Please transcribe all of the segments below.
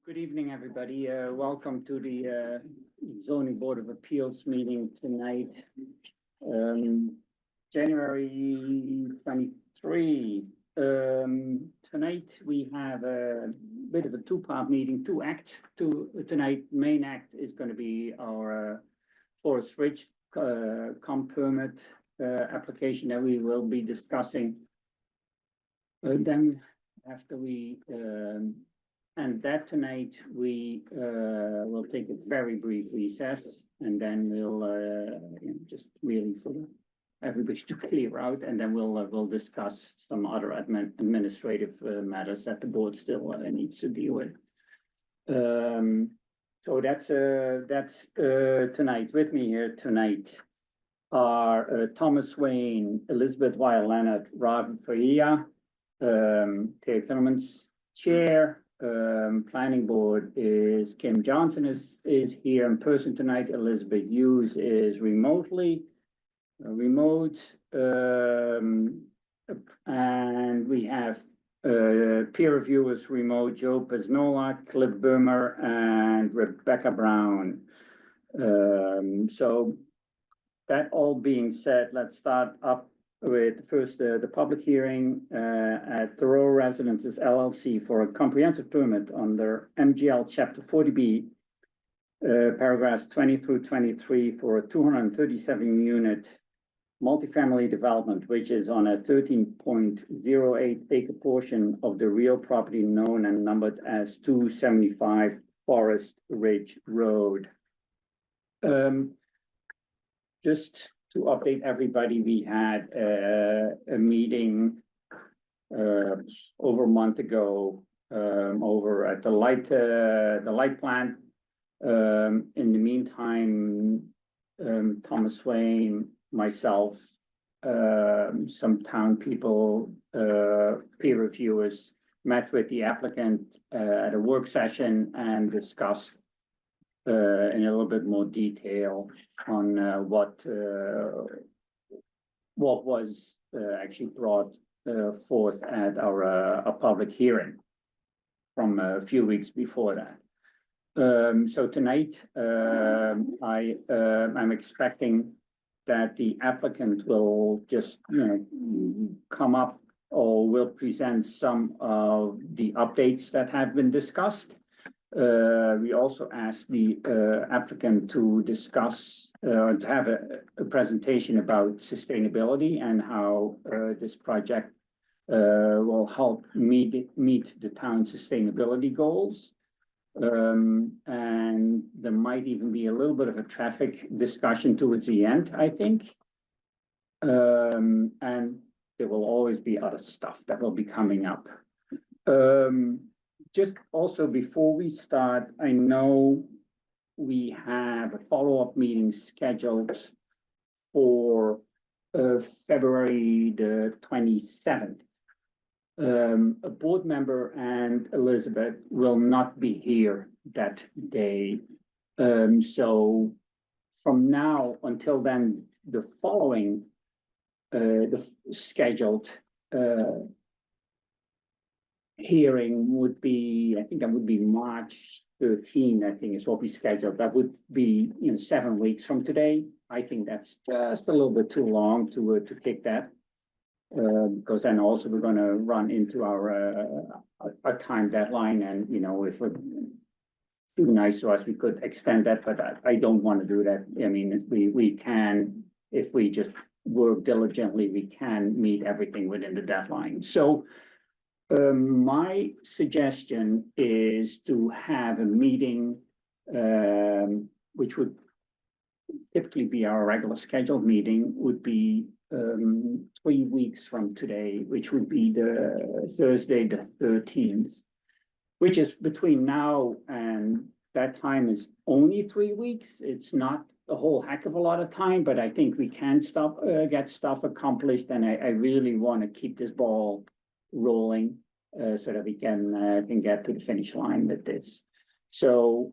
Good evening, everybody. Welcome to the Zoning Board of Appeals meeting tonight, January 23. Tonight we have a bit of a two-part meeting, two acts. Tonight, main act is going to be our Forest Ridge comp permit application that we will be discussing. Then after we and that tonight we will take a very brief recess, and then we'll just really for everybody to clear out, and then we'll discuss some other administrative matters that the board still needs to deal with. So that's tonight. With me here tonight are Thomas Wayne, Elizabeth Weil Leonard, Robin Faria, Terry Filmerman's chair. Planning board is Kim Johnson is here in person tonight. Elizabeth Hughes is remote, and we have peer reviewers remote: Joe Pesnola, Cliff Burmer, and Rebecca Brown. So that all being said, let's start up with first the public hearing at Thoreau Residences LLC for a comprehensive permit under MGL Chapter 40B, paragraphs 20 through 23 for a 237 unit multifamily development, which is on a 13.08 acre portion of the real property known and numbered as 275 Forest Ridge Road. Just to update everybody, we had a meeting over a month ago over at the light plant. In the meantime, Thomas Wayne, myself, some town people, peer reviewers met with the applicant at a work session and discussed in a little bit more detail on what was actually brought forth at our public hearing from a few weeks before that. So tonight I'm expecting that the applicant will just come up or will present some of the updates that have been discussed. We also asked the applicant to discuss, to have a presentation about sustainability and how this project will help meet the town's sustainability goals. And there might even be a little bit of a traffic discussion towards the end, I think. And there will always be other stuff that will be coming up. Just also before we start, I know we have a follow-up meeting scheduled for February the 27th. A board member and Elizabeth will not be here that day. So from now until then, the following, the scheduled hearing would be, I think that would be March 13, I think is what we scheduled. That would be 7 weeks from today. I think that's just a little bit too long to kick that, because then also we're going to run into our time deadline, and if it would be nice to us, we could extend that, but I don't want to do that. I mean, we can, if we just work diligently, we can meet everything within the deadline. So my suggestion is to have a meeting, which would typically be our regular scheduled meeting, would be 3 weeks from today, which would be the Thursday the 13th, which is between now and that time is only 3 weeks. It's not a whole heck of a lot of time, but I think we can get stuff accomplished, and I really want to keep this ball rolling so that we can get to the finish line with this. So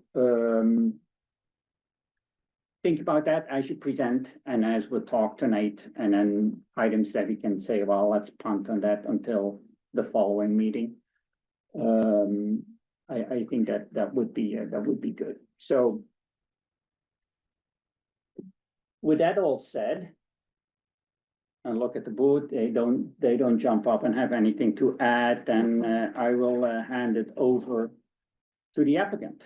think about that as you present and as we'll talk tonight, and then items that we can say, well, let's punt on that until the following meeting. I think that would be good. So with that all said, and look at the board, they don't jump up and have anything to add, then I will hand it over to the applicant.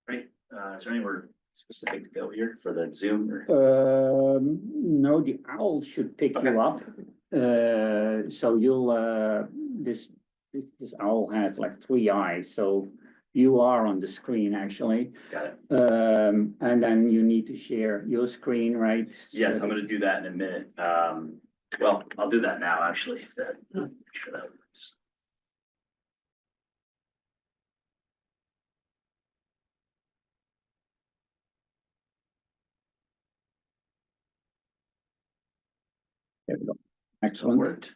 Great. Is there anywhere specific to go here for the Zoom or? No, the owl should pick you up. So you'll this owl has like 3 eyes, so you are on the screen actually. Got it. And then you need to share your screen, right? Yes, So I'm gonna do that in a minute. Well, I'll do that now, actually, if that, make sure that works. there we go. That Excellent. worked.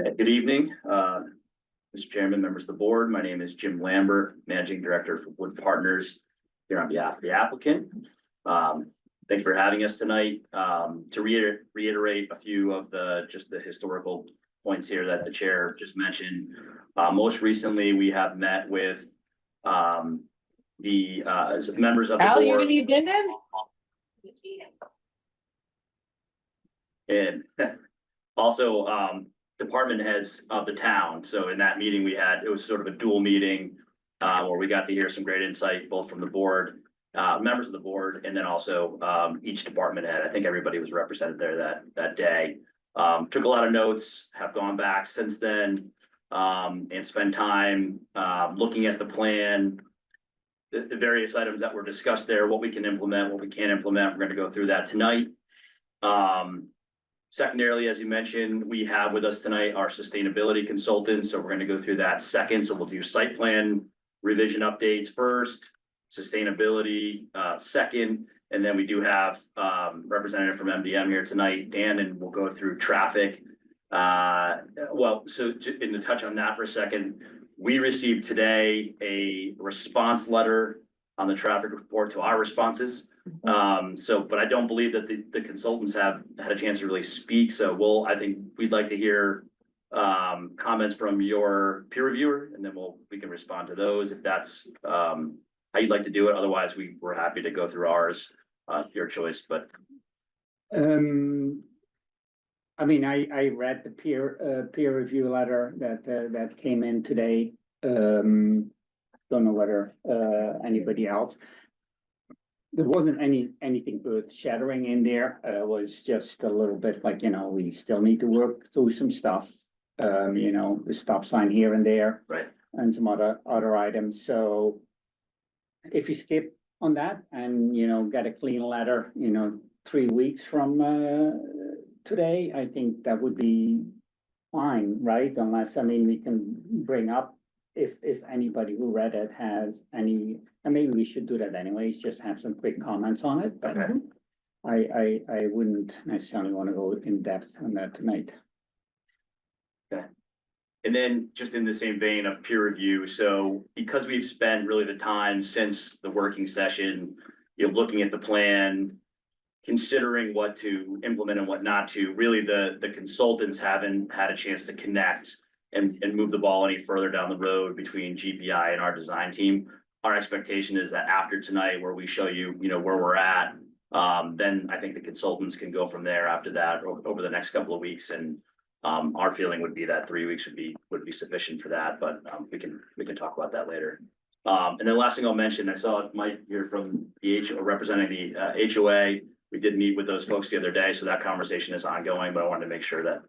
Okay, good evening, Mr. Chairman, members of the board. My name is Jim Lambert, Managing Director for Wood Partners here on behalf of the applicant. Thank you for having us tonight. To reiterate a few of the historical points here that the chair just mentioned. Most recently, we have met with the members of the Al, you board. gonna eat dinner? And also, department heads of the town. So in that meeting we had, it was sort of a dual meeting, where we got to hear some great insight, both from the board, members of the board, and then also, each department head. I think everybody was represented there that day. Took a lot of notes, have gone back since then, and spent time, looking at the plan, the various items that were discussed there, what we can implement, what we can't implement. We're gonna go through that tonight. Secondarily, as you mentioned, we have with us tonight our sustainability consultant, so we're gonna go through that second. So we'll do site plan revision updates first, sustainability second, and then we do have representative from MDM here tonight, Dan, and we'll go through traffic. Well, so in to touch on that for a second, we received today a response letter on the traffic report to our responses. But I don't believe that the consultants have had a chance to really speak. So I think we'd like to hear comments from your peer reviewer, and then we can respond to those if that's how you'd like to do it. Otherwise, we're happy to go through ours, your choice, but. I mean, I read the peer review letter that came in today. Don't know whether anybody else. There wasn't anything earth shattering in there. It was just a little bit like, we still need to work through some stuff. The stop sign here and there. Right. And some other items. So if you skip on that and, get a clean letter, 3 weeks from today, I think that would be fine, right? Unless, we can bring up if anybody who read it has any, and maybe we should do that anyways, just have some quick comments on it, but Okay. I wouldn't necessarily want to go in depth on that tonight. Okay. And then just in the same vein of peer review, so because we've spent really the time since the working session, looking at the plan, considering what to implement and what not to, really the consultants haven't had a chance to connect and move the ball any further down the road between GPI and our design team. Our expectation is that after tonight, where we show you, where we're at, then I think the consultants can go from there after that over the next couple of weeks. And our feeling would be that 3 weeks would be sufficient for that, but we can talk about that later. And then last thing I'll mention, I saw Mike here from the representing the HOA. We did meet with those folks the other day, so that conversation is ongoing, but I wanted to make sure that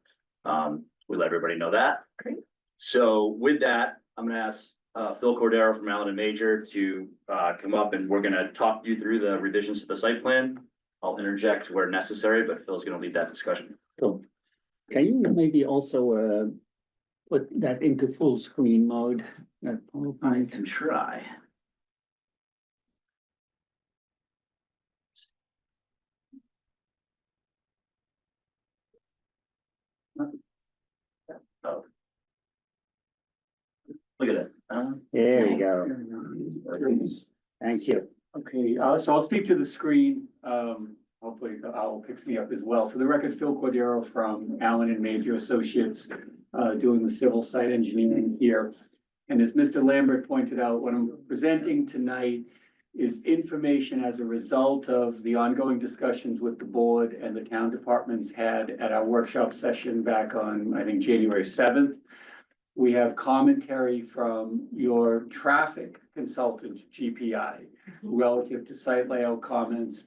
we let everybody know that. Great. So with that, I'm gonna ask Phil Cordero from Allen and Major to come up, and we're gonna talk you through the revisions to the site plan. I'll interject where necessary, but Phil's gonna lead that discussion. So can you maybe also put that into full screen mode? I can try. Oh. Look at it. There we go. Thank you. Okay, so I'll speak to the screen. Hopefully the owl picks me up as well. For the record, Phil Cordero from Allen and Major Associates. doing the civil site engineering here. And as Mr. Lambert pointed out, what I'm presenting tonight is information as a result of the ongoing discussions with the board and the town departments had at our workshop session back on, I think, January 7th. We have commentary from your traffic consultant, GPI, relative to site layout comments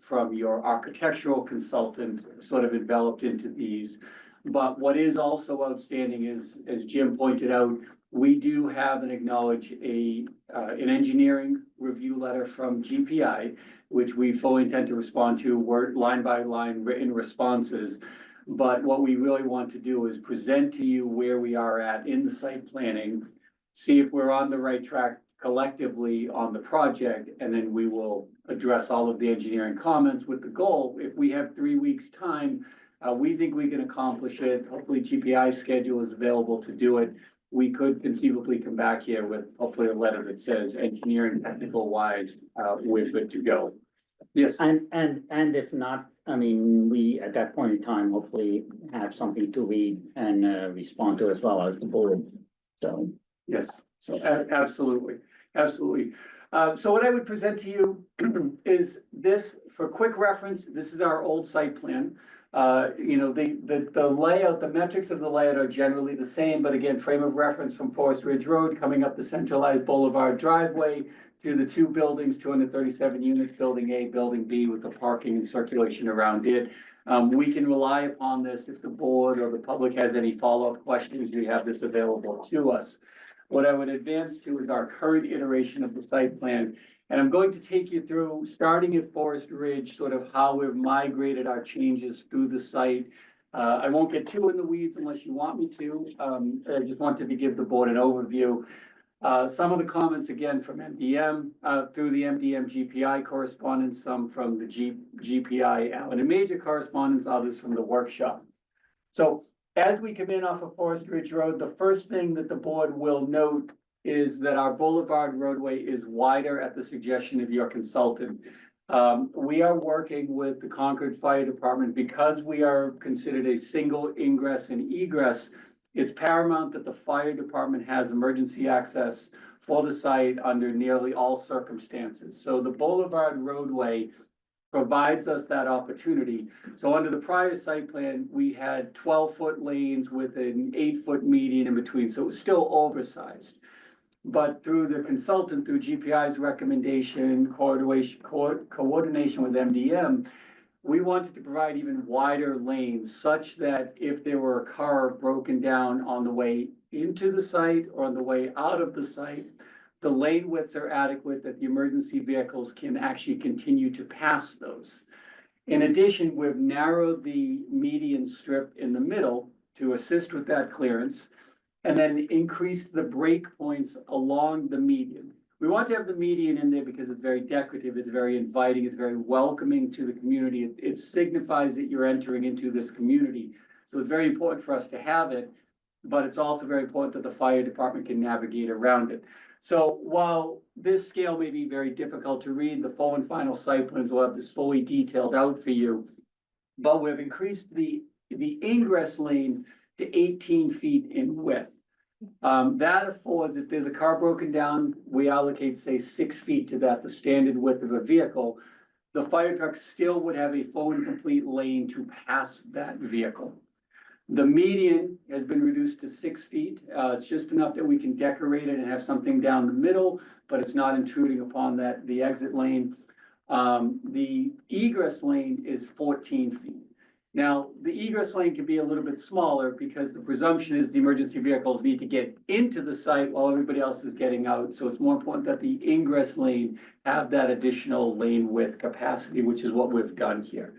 from your architectural consultant, sort of enveloped into these. But what is also outstanding is, as Jim pointed out, we do have and acknowledge an engineering review letter from GPI, which we fully intend to respond to word line by line written responses. But what we really want to do is present to you where we are at in the site planning, see if we're on the right track collectively on the project, and then we will address all of the engineering comments with the goal. If we have 3 weeks' time, we think we can accomplish it. Hopefully GPI's schedule is available to do it. We could conceivably come back here with hopefully a letter that says engineering technical wise, we're good to go. Yes. And if not, I mean, we, at that point in time, hopefully have something to read and respond to as well as the board, so. Yes, so absolutely, absolutely. So what I would present to you is this, for quick reference, this is our old site plan. You know, the layout, the metrics of the layout are generally the same, but again, frame of reference from Forest Ridge Road, coming up the centralized boulevard driveway to the two buildings, 237 units, building A, building B, with the parking and circulation around it. We can rely upon this if the board or the public has any follow-up questions, we have this available to us. What I would advance to is our current iteration of the site plan. And I'm going to take you through, starting at Forest Ridge, sort of how we've migrated our changes through the site. I won't get too in the weeds unless you want me to. I just wanted to give the board an overview. Some of the comments again from MDM, through the MDM GPI correspondence, some from the GPI Allen and Major correspondence, others from the workshop. So as we come in off of Forest Ridge Road, the first thing that the board will note is that our boulevard roadway is wider at the suggestion of your consultant. We are working with the Concord Fire Department because we are considered a single ingress and egress. It's paramount that the fire department has emergency access for the site under nearly all circumstances. So the boulevard roadway provides us that opportunity. So under the prior site plan, we had 12-foot lanes with an 8-foot median in between, so it was still oversized. But through the consultant, through GPI's recommendation, coordination with MDM, we wanted to provide even wider lanes such that if there were a car broken down on the way into the site or on the way out of the site, the lane widths are adequate that the emergency vehicles can actually continue to pass those. In addition, we've narrowed the median strip in the middle to assist with that clearance, and then increased the break points along the median. We want to have the median in there because it's very decorative, it's very inviting, it's very welcoming to the community. It signifies that you're entering into this community. So it's very important for us to have it, but it's also very important that the fire department can navigate around it. So while this scale may be very difficult to read, the full and final site plans will have this fully detailed out for you. But we've increased the ingress lane to 18 feet in width. That affords, if there's a car broken down, we allocate, say, 6 feet to that, the standard width of a vehicle. The fire truck still would have a full and complete lane to pass that vehicle. The median has been reduced to 6 feet. It's just enough that we can decorate it and have something down the middle, but it's not intruding upon the exit lane. The egress lane is 14 feet. Now, the egress lane can be a little bit smaller because the presumption is the emergency vehicles need to get into the site while everybody else is getting out. So it's more important that the ingress lane have that additional lane width capacity, which is what we've done here.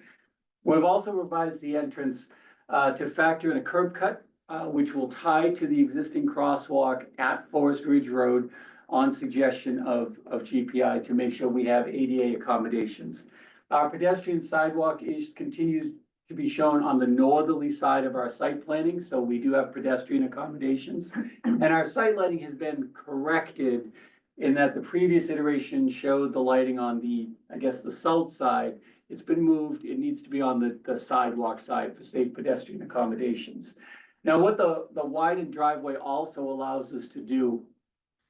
We've also revised the entrance to factor in a curb cut, which will tie to the existing crosswalk at Forest Ridge Road on suggestion of GPI to make sure we have ADA accommodations. Our pedestrian sidewalk continues to be shown on the northerly side of our site planning, so we do have pedestrian accommodations. And our site lighting has been corrected in that the previous iteration showed the lighting on the, I guess, the south side. It's been moved. It needs to be on the sidewalk side for safe pedestrian accommodations. Now, what the widened driveway also allows us to do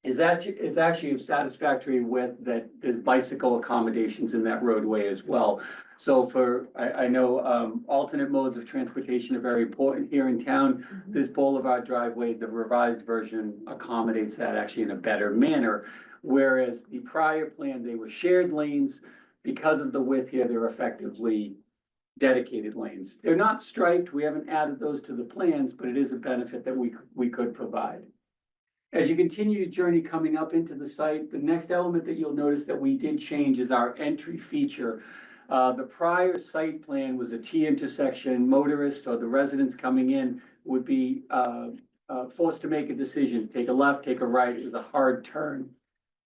is it's actually a satisfactory width that there's bicycle accommodations in that roadway as well. So I know, alternate modes of transportation are very important here in town. This boulevard driveway, the revised version accommodates that actually in a better manner. Whereas the prior plan, they were shared lanes. Because of the width here, they're effectively dedicated lanes. They're not striped. We haven't added those to the plans, but it is a benefit that we could provide. As you continue your journey coming up into the site, the next element that you'll notice that we did change is our entry feature. The prior site plan was a T intersection. Motorists or the residents coming in would be forced to make a decision, take a left, take a right. It was a hard turn.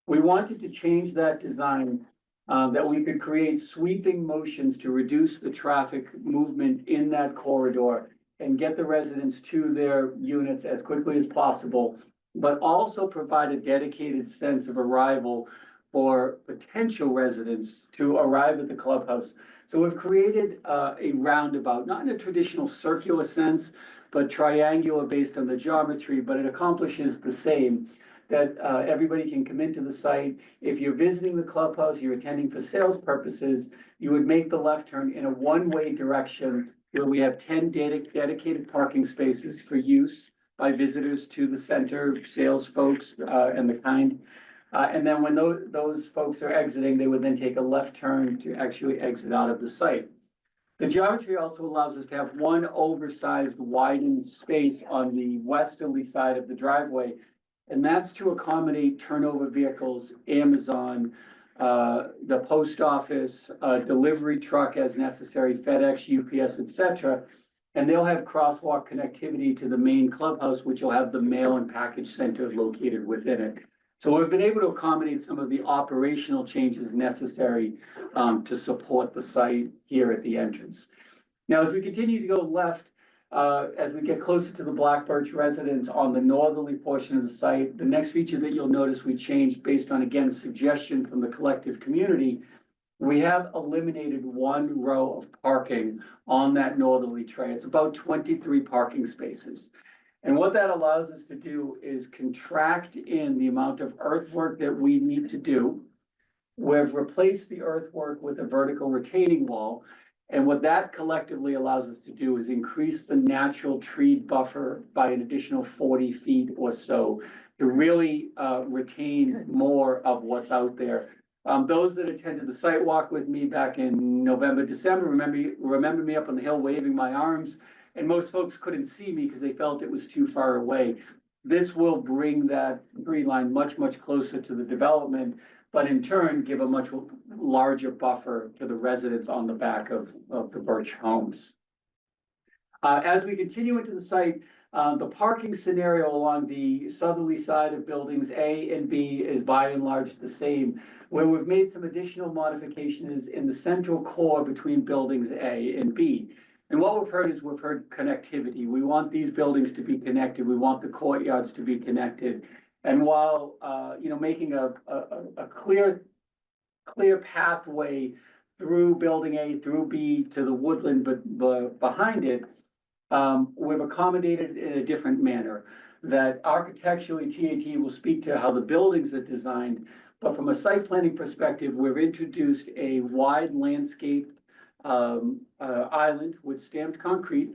We wanted to change that design that we could create sweeping motions to reduce the traffic movement in that corridor and get the residents to their units as quickly as possible, but also provide a dedicated sense of arrival for potential residents to arrive at the clubhouse. So we've created a roundabout, not in a traditional circular sense, but triangular based on the geometry, but it accomplishes the same, that everybody can come into the site. If you're visiting the clubhouse, you're attending for sales purposes, you would make the left turn in a one-way direction where we have 10 dedicated parking spaces for use by visitors to the center, sales folks, and the kind. And then when those folks are exiting, they would then take a left turn to actually exit out of the site. The geometry also allows us to have one oversized widened space on the westerly side of the driveway. And that's to accommodate turnover vehicles, Amazon, the post office, delivery truck as necessary, FedEx, UPS, etc. And they'll have crosswalk connectivity to the main clubhouse, which will have the mail and package center located within it. So we've been able to accommodate some of the operational changes necessary to support the site here at the entrance. Now, as we continue to go left, as we get closer to the Black Birch residence on the northerly portion of the site, the next feature that you'll notice we changed based on, again, suggestion from the collective community. We have eliminated one row of parking on that northerly tray. It's about 23 parking spaces. And what that allows us to do is contract in the amount of earthwork that we need to do. We've replaced the earthwork with a vertical retaining wall. And what that collectively allows us to do is increase the natural tree buffer by an additional 40 feet or so to really retain more of what's out there. Those that attended the site walk with me back in November, December, remember me up on the hill waving my arms, and most folks couldn't see me because they felt it was too far away. This will bring that tree line much, much closer to the development, but in turn, give a much larger buffer to the residents on the back of the Birch homes. As we continue into the site, the parking scenario along the southerly side of buildings A and B is by and large the same. Where we've made some additional modifications in the central core between buildings A and B. And what we've heard is connectivity. We want these buildings to be connected. We want the courtyards to be connected. And while, making a clear pathway through building A, through B to the woodland, but behind it, we've accommodated in a different manner. That architecturally, TAT will speak to how the buildings are designed, but from a site planning perspective, we've introduced a wide landscape island with stamped concrete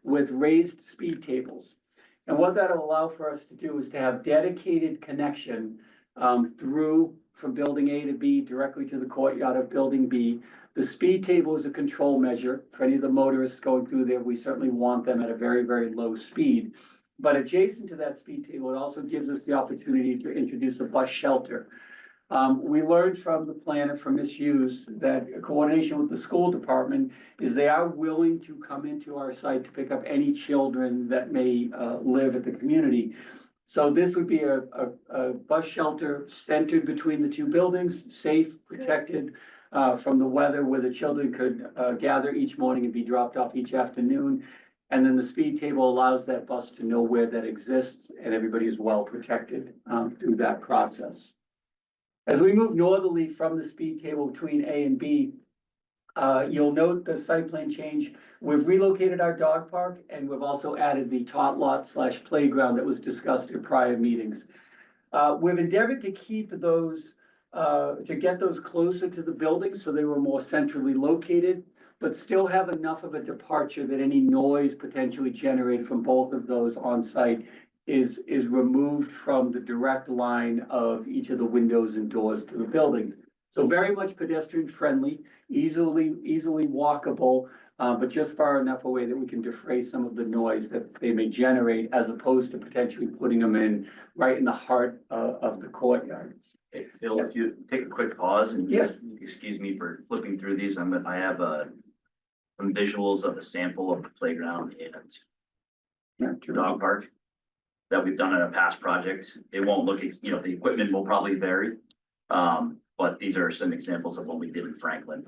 with raised speed tables. And what that'll allow for us to do is to have dedicated connection through from building A to B directly to the courtyard of building B. The speed table is a control measure for any of the motorists going through there. We certainly want them at a very, very low speed. But adjacent to that speed table, it also gives us the opportunity to introduce a bus shelter. We learned from the planner, from Ms. Hughes, that coordination with the school department is they are willing to come into our site to pick up any children that may live at the community. So this would be a bus shelter centered between the two buildings, safe, protected from the weather, where the children could gather each morning and be dropped off each afternoon. And then the speed table allows that bus to know where that exists, and everybody is well protected through that process. As we move northerly from the speed table between A and B, You'll note the site plan change. We've relocated our dog park and we've also added the tot lot / playground that was discussed in prior meetings. We've endeavored to keep those, to get those closer to the building so they were more centrally located, but still have enough of a departure that any noise potentially generated from both of those on site is removed from the direct line of each of the windows and doors to the buildings. So very much pedestrian friendly, easily walkable, but just far enough away that we can defray some of the noise that they may generate as opposed to potentially putting them in right in the heart of the courtyard. Hey, Phil, if you take a quick pause and Yes. excuse me for flipping through these, I have some visuals of a sample of the playground and dog park that we've done in a past project. It won't look, the equipment will probably vary. But these are some examples of what we did in Franklin.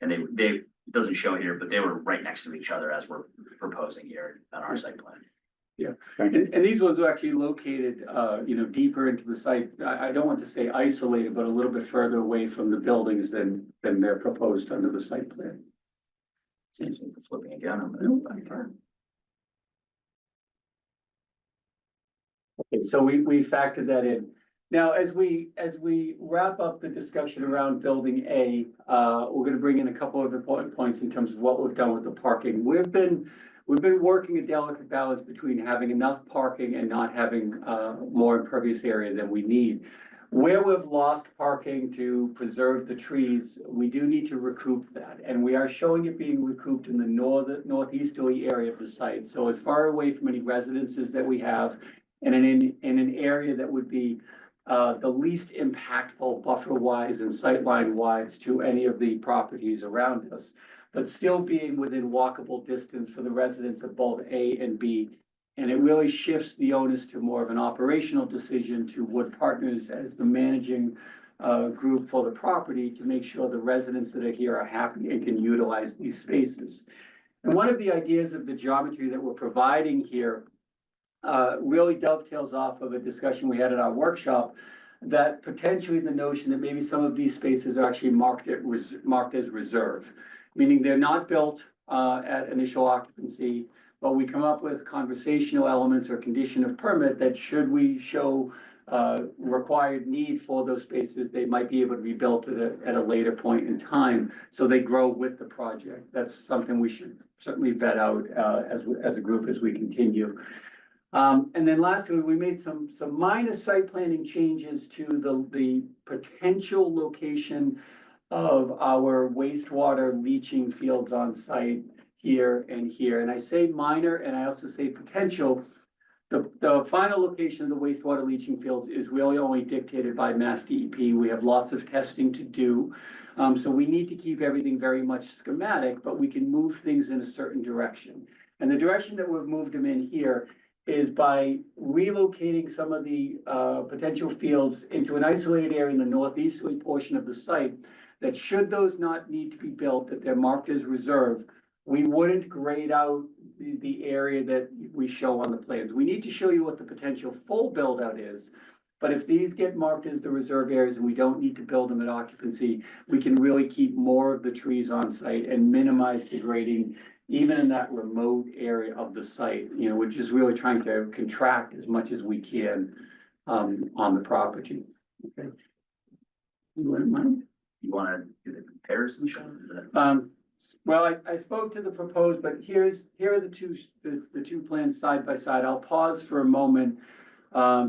And it doesn't show here, but they were right next to each other as we're proposing here on our site plan. Yeah, and these ones are actually located, deeper into the site. I don't want to say isolated, but a little bit further away from the buildings than they're proposed under the site plan. Seems like we're flipping again. I'm gonna go back here. Okay, so we factored that in. Now, as we wrap up the discussion around building A, we're gonna bring in a couple of important points in terms of what we've done with the parking. We've been working a delicate balance between having enough parking and not having more impervious area than we need. Where we've lost parking to preserve the trees, we do need to recoup that, and we are showing it being recouped in the northeasterly area of the site. So as far away from any residences that we have, and in an area that would be the least impactful buffer-wise and sightline-wise to any of the properties around us, but still being within walkable distance for the residents of both A and B. And it really shifts the onus to more of an operational decision to Wood Partners as the managing group for the property to make sure the residents that are here are happy and can utilize these spaces. And one of the ideas of the geometry that we're providing here really dovetails off of a discussion we had at our workshop, that potentially the notion that maybe some of these spaces are actually marked as reserve, meaning they're not built at initial occupancy, but we come up with conversational elements or condition of permit that should we show required need for those spaces, they might be able to be built at a later point in time, so they grow with the project. That's something we should certainly vet out as a group as we continue. And then lastly, we made some minor site planning changes to the potential location of our wastewater leaching fields on site here and here. And I say minor, and I also say potential. The final location of the wastewater leaching fields is really only dictated by Mass DEP. We have lots of testing to do. So we need to keep everything very much schematic, but we can move things in a certain direction. And the direction that we've moved them in here is by relocating some of the potential fields into an isolated area in the northeasterly portion of the site, that should those not need to be built, that they're marked as reserve, we wouldn't grade out the area that we show on the plans. We need to show you what the potential full build out is. But if these get marked as the reserve areas and we don't need to build them at occupancy, we can really keep more of the trees on site and minimize the grading even in that remote area of the site. We're just really trying to contract as much as we can on the property. Okay. You wouldn't mind? You wanna do the comparison, Sean? Well, I spoke to the proposed, but here are the two plans side by side. I'll pause for a moment,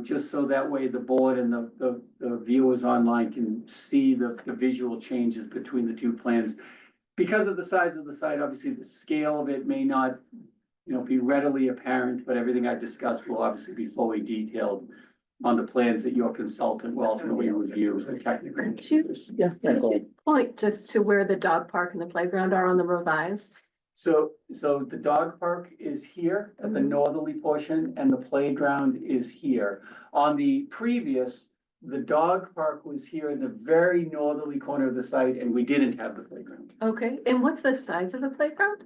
just so that way the board and the viewers online can see the visual changes between the two plans. Because of the size of the site, obviously the scale of it may not, be readily apparent, but everything I discussed will obviously be fully detailed on the plans that your consultant will ultimately review for technical. Could you point just to where the dog park and the playground are on the revised? So the dog park is here at the northerly portion and the playground is here. On the previous, the dog park was here in the very northerly corner of the site and we didn't have the playground. Okay, and what's the size of the playground?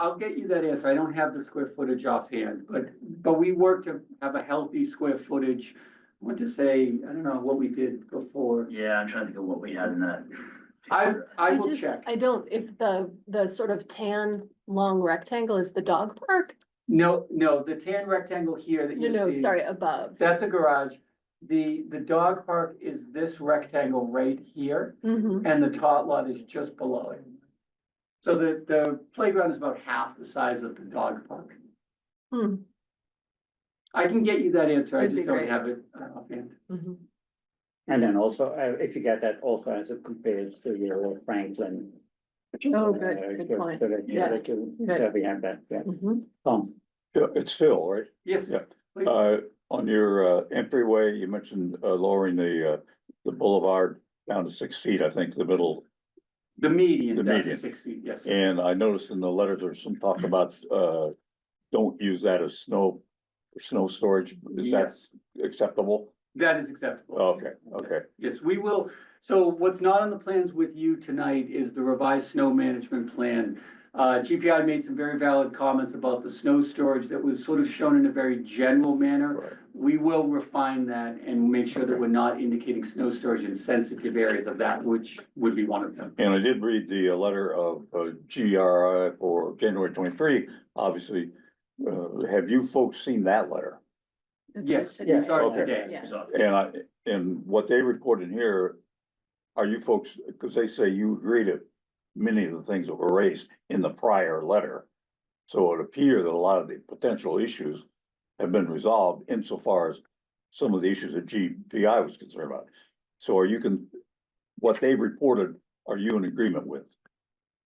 I'll get you that answer. I don't have the square footage offhand, but we work to have a healthy square footage. I want to say, I don't know what we did before. Yeah, I'm trying to think of what we had in that I will check. I don't, if the sort of tan long rectangle is the dog park? No, the tan rectangle here that you No, see. sorry, above. That's a garage. The dog park is this rectangle right here, Mhm. and the tot lot is just below it. So the playground is about half the size of the dog park. Hmm. I can get you that answer, I That'd be just don't great. have it offhand. Mhm. And then also, if you get that also as it compares to your Franklin. Oh, good point. So that, Yeah. that we have that, yeah. Mhm. Yeah, it's Phil, right? Yes, Yeah. please. On your entryway, you mentioned lowering the boulevard down to 6 feet, I think, the middle. The median The down to median. 6 feet, yes. And I noticed in the letters there's some talk about don't use that as snow storage. Is that Yes, acceptable? that is acceptable. Okay, okay. Yes, we will. So what's not on the plans with you tonight is the revised snow management plan. GPI made some very valid comments about the snow storage that was sort of shown in a very general manner. Right. We will refine that and make sure that we're not indicating snow storage in sensitive areas of that, which would be one of them. And I did read the letter of GRI for January 23, obviously. Have you folks seen that letter? Yes, Yeah. we started Okay. today. Yeah. And what they reported here, are you folks, because they say you agree to many of the things that were raised in the prior letter. So it appears that a lot of the potential issues have been resolved insofar as some of the issues that GPI was concerned about. So what they reported, are you in agreement with?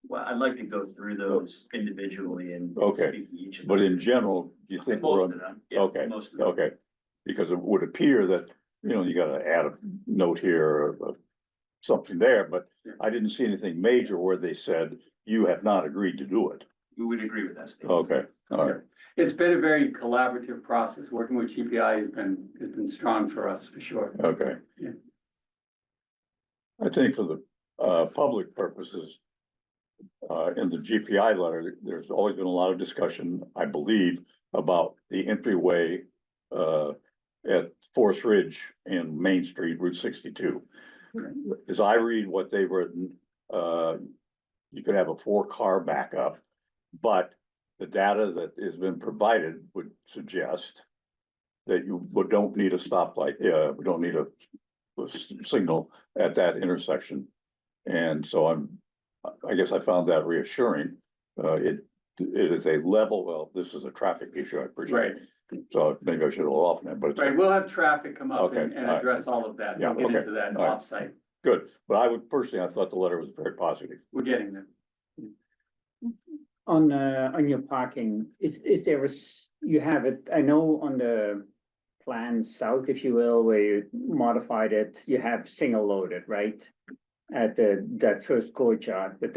Well, I'd like to go through those individually and Okay. speak to each of them. But in general, do you think we're Most on? of them, yeah, Okay, most of them. okay, because it would appear that, you gotta add a note here or something there, but Yeah. I didn't see anything major where they said you have not agreed to do it. We would agree with that statement. Okay, all right, It's been a very collaborative process. Working with GPI has been strong for us, for sure. okay. Yeah. I think for the public purposes, in the GPI letter, there's always been a lot of discussion, I believe, about the entryway at Forest Ridge and Main Street, Route 62. As I read what they've written, you could have a 4-car backup, but the data that has been provided would suggest that you don't need a stoplight, we don't need a signal at that intersection. And so I guess I found that reassuring. It is a level, well, this is a traffic issue, I appreciate. Right. So maybe I should hold off on that, but it's. Right, we'll have traffic come up Okay, and all right. address all of that. Yeah, We'll get okay, into that all right. offsite. Good, but I thought the letter was very positive. We're getting there. On your parking, is there you have it, I know on the plan south, if you will, where you modified it, you have single loaded, right? At that first courtyard, but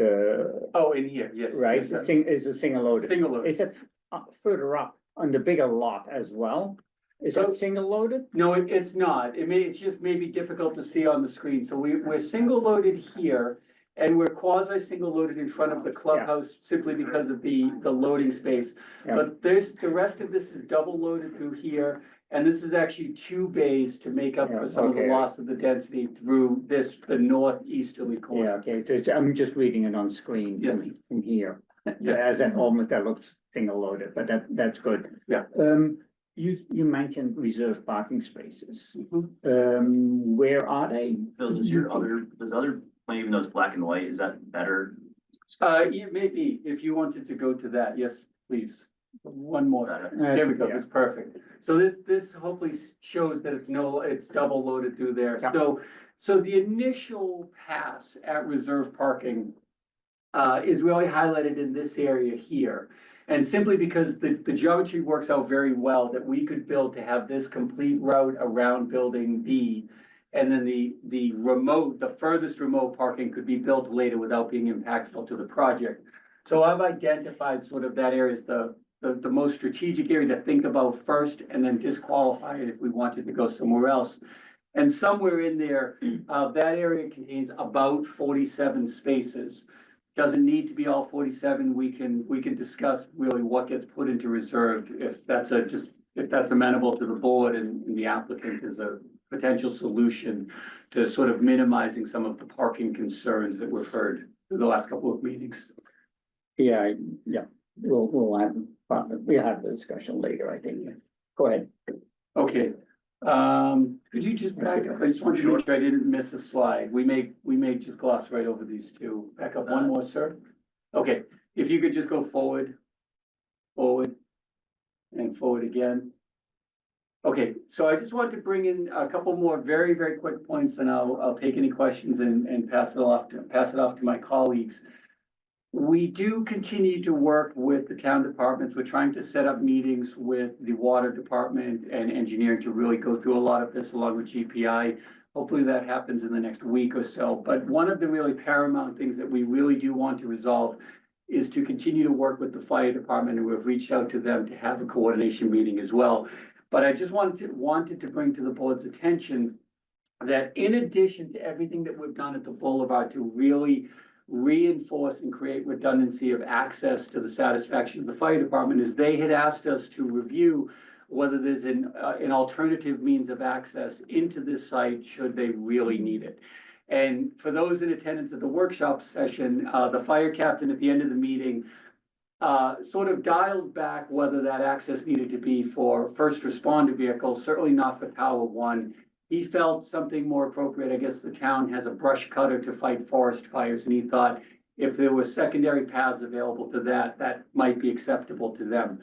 Oh, in here, yes. right, yes, the thing is a single loaded. Single load. Is it further up on the bigger lot as well? Is So- that single loaded? No, it's not. It's just maybe difficult to see on the screen. So we're single loaded here. And we're quasi single loaded in front of the clubhouse simply because of the loading space. Yeah. But the rest of this is double loaded through here. And this is actually 2 bays to make up Yeah, for some of the okay. loss of the density through the northeasterly Yeah, corner. okay, so I'm just reading it on screen Yes. from here. Yes. As that almost, that looks single loaded, but that's good. Yeah. You mentioned reserved parking spaces. Mhm. Where are they? Phil, does other, even though it's black and white, is that better? Yeah, maybe if you wanted to go to that, yes, please. One more. There we go, Yeah. that's perfect. So this hopefully shows that it's double loaded through there. Yeah. So the initial pass at reserve parking is really highlighted in this area here. And simply because the geometry works out very well that we could build to have this complete route around building B. And then the furthest remote parking could be built later without being impactful to the project. So I've identified sort of that area as the most strategic area to think about first and then disqualify it if we wanted to go somewhere else. And somewhere in there, that area contains about 47 spaces. Doesn't need to be all 47. We can discuss really what gets put into reserved if that's amenable to the board and the applicant is potential solution to sort of minimizing some of the parking concerns that we've heard through the last couple of meetings. Yeah, we'll have the discussion later, I think. Go ahead. Okay, could you just back up? I just want to make sure I didn't miss a slide. We may just gloss right over these two. Back up one more, sir. Okay, if you could just go forward, and forward again. Okay, so I just want to bring in a couple more very, very quick points, and I'll take any questions and pass it off to my colleagues. We do continue to work with the town departments. We're trying to set up meetings with the water department and engineering to really go through a lot of this along with GPI. Hopefully that happens in the next week or so. But one of the really paramount things that we really do want to resolve is to continue to work with the fire department, and we've reached out to them to have a coordination meeting as well. But I just wanted to bring to the board's attention that in addition to everything that we've done at the Boulevard to really reinforce and create redundancy of access to the satisfaction of the fire department, is they had asked us to review whether there's an alternative means of access into this site should they really need it. And for those in attendance at the workshop session, the fire captain at the end of the meeting sort of dialed back whether that access needed to be for first responder vehicles, certainly not for Tower 1. He felt something more appropriate. I guess the town has a brush cutter to fight forest fires, and he thought if there were secondary paths available to that, that might be acceptable to them.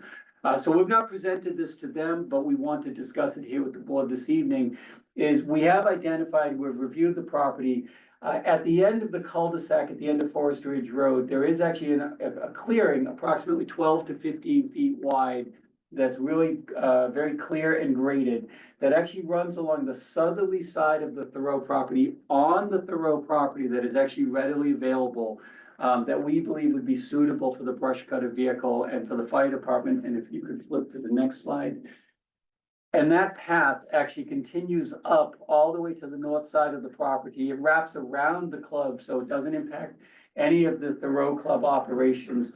So we've not presented this to them, but we want to discuss it here with the board this evening, is we have identified, we've reviewed the property. At the end of the cul-de-sac, at the end of Forest Ridge Road, there is actually a clearing approximately 12 to 15 feet wide that's really very clear and graded, that actually runs along the southerly side of the Thoreau property, on the Thoreau property, that is actually readily available, that we believe would be suitable for the brush cutter vehicle and for the fire department. And if you could flip to the next slide. And that path actually continues up all the way to the north side of the property. It wraps around the club, so it doesn't impact any of the Thoreau Club operations.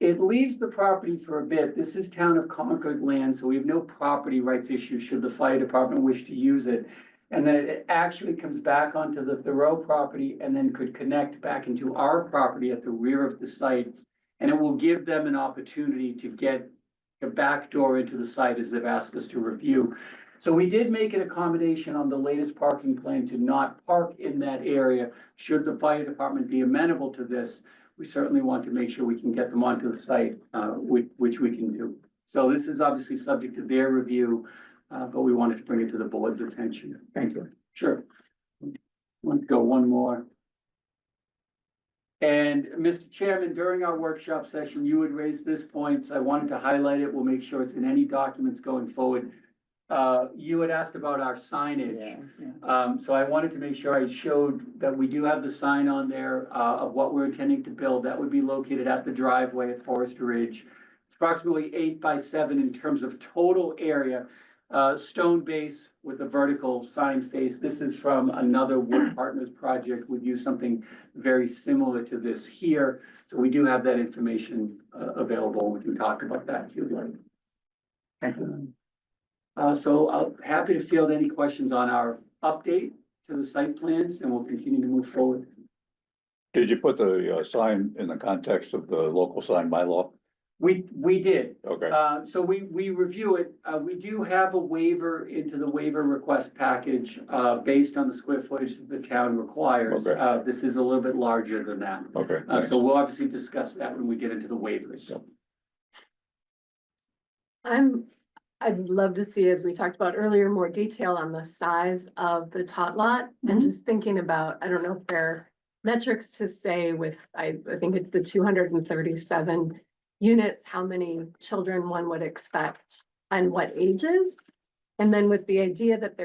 It leaves the property for a bit. This is town of Concord land, so we have no property rights issues should the fire department wish to use it. And then it actually comes back onto the Thoreau property and then could connect back into our property at the rear of the site. And it will give them an opportunity to get a back door into the site as they've asked us to review. So we did make an accommodation on the latest parking plan to not park in that area. Should the fire department be amenable to this, we certainly want to make sure we can get them onto the site, which we can do. So this is obviously subject to their review, but we wanted to bring it to the board's attention. Thank you. Sure. Want to go one more. And Mr. Chairman, during our workshop session, you had raised this point, so I wanted to highlight it. We'll make sure it's in any documents going forward. You had asked about our signage. So I wanted to make sure I showed that we do have the sign on there of what we're intending to build. That would be located at the driveway at Forest Ridge. It's approximately 8 by 7 in terms of total area. Stone base with a vertical sign face. This is from another Wood Partners project. We'd use something very similar to this here. So we do have that information available. We can talk about that if you'd like. Thank you. So I'm happy to field any questions on our update to the site plans, and we'll continue to move forward. Did you put the sign in the context of the local sign bylaw? We did. Okay, So we review it. We do have a waiver into the waiver request package, based on the square footage that the town requires. Okay. This is a little bit larger than that. okay. Thanks. So we'll obviously discuss that when we get into the waivers. Yep. I'd love to see, as we talked about earlier, more detail on the size of the tot lot, and just thinking about, I don't know if there are metrics to say with, I think it's the 237 units, how many children one would expect and what ages. And then with the idea that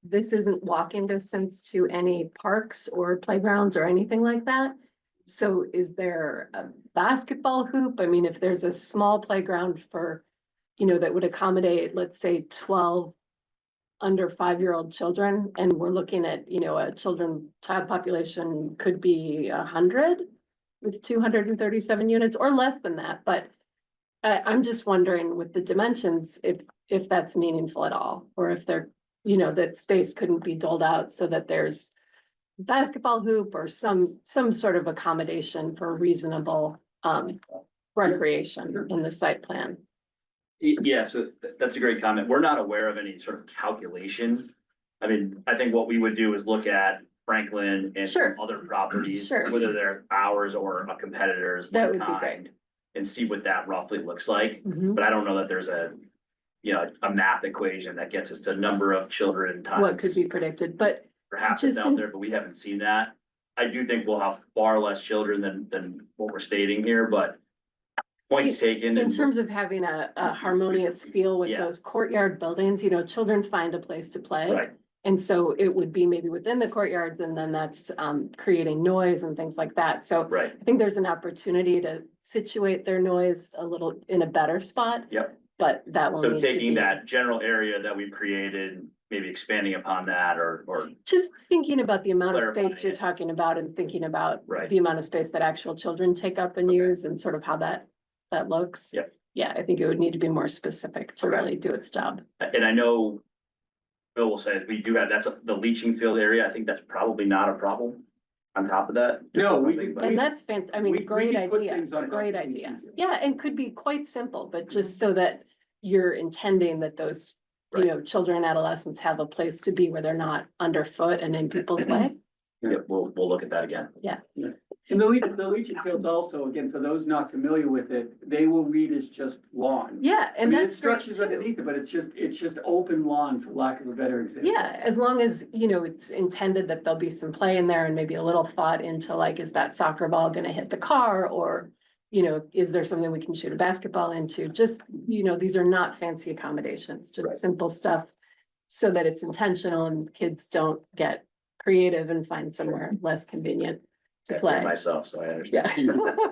this isn't walking distance to any parks or playgrounds or anything like that. So is there a basketball hoop? I mean, if there's a small playground for, that would accommodate, let's say 12 under 5-year-old children, and we're looking at, a child population could be 100 with 237 units or less than that. But I'm just wondering with the dimensions, if that's meaningful at all, or if they're you know, that space couldn't be doled out so that there's basketball hoop or some sort of accommodation for reasonable, recreation in the site plan. Yeah, so that's a great comment. We're not aware of any sort of calculation. I mean, I think what we would do is look at Franklin and some Sure. other properties, Sure. whether they're ours or a competitor's. That like would be great. kind, and see what that roughly looks like. Mhm. But I don't know that there's a, you know, a math equation that gets us to number of children times. What could be predicted, but Perhaps it's just out in- there, but we haven't seen that. I do think we'll have far less children than what we're stating here, but points taken. in and terms of having a harmonious feel with Yeah. those courtyard buildings, you know, children find a place to play. Right, And so it would be maybe within the courtyards and then that's creating noise and things like that. So right, I think there's an opportunity to situate their noise a little in a better spot. Yep. But that will so need to taking be, that general area that we've created, maybe expanding upon that or, just thinking about the amount of Clarifying space you're it. talking about and thinking about Right. the amount of space that actual children take up and Okay. use and sort of how that looks. Yep. Yeah, I think it would need to be more specific to Okay. really do its job. and I know Bill will say we do have, the leaching field area. I think that's probably not a problem on top of that. No, we- Something, but- And that's I mean, we great could put idea, things on great top of idea. these. Yeah, and could be quite simple, but just so that you're intending that those, you Right. know, children, adolescents have a place to be where they're not underfoot and in people's way. Yeah, we'll look at that again. And the leaching fields also, again, for those not familiar with it, they will read as just lawn. Yeah, I and mean, there's that's great structures too. underneath it, but it's just open lawn, for lack of a better example. Yeah, as long as, you know, it's intended that there'll be some play in there and maybe a little thought into like, is that soccer ball gonna hit the car? Or, you know, is there something we can shoot a basketball into? Just, you know, these are not fancy accommodations, Right. just simple stuff. So that it's intentional and kids don't get creative and find somewhere less convenient to Can't hear play. myself, so I understand. Yeah.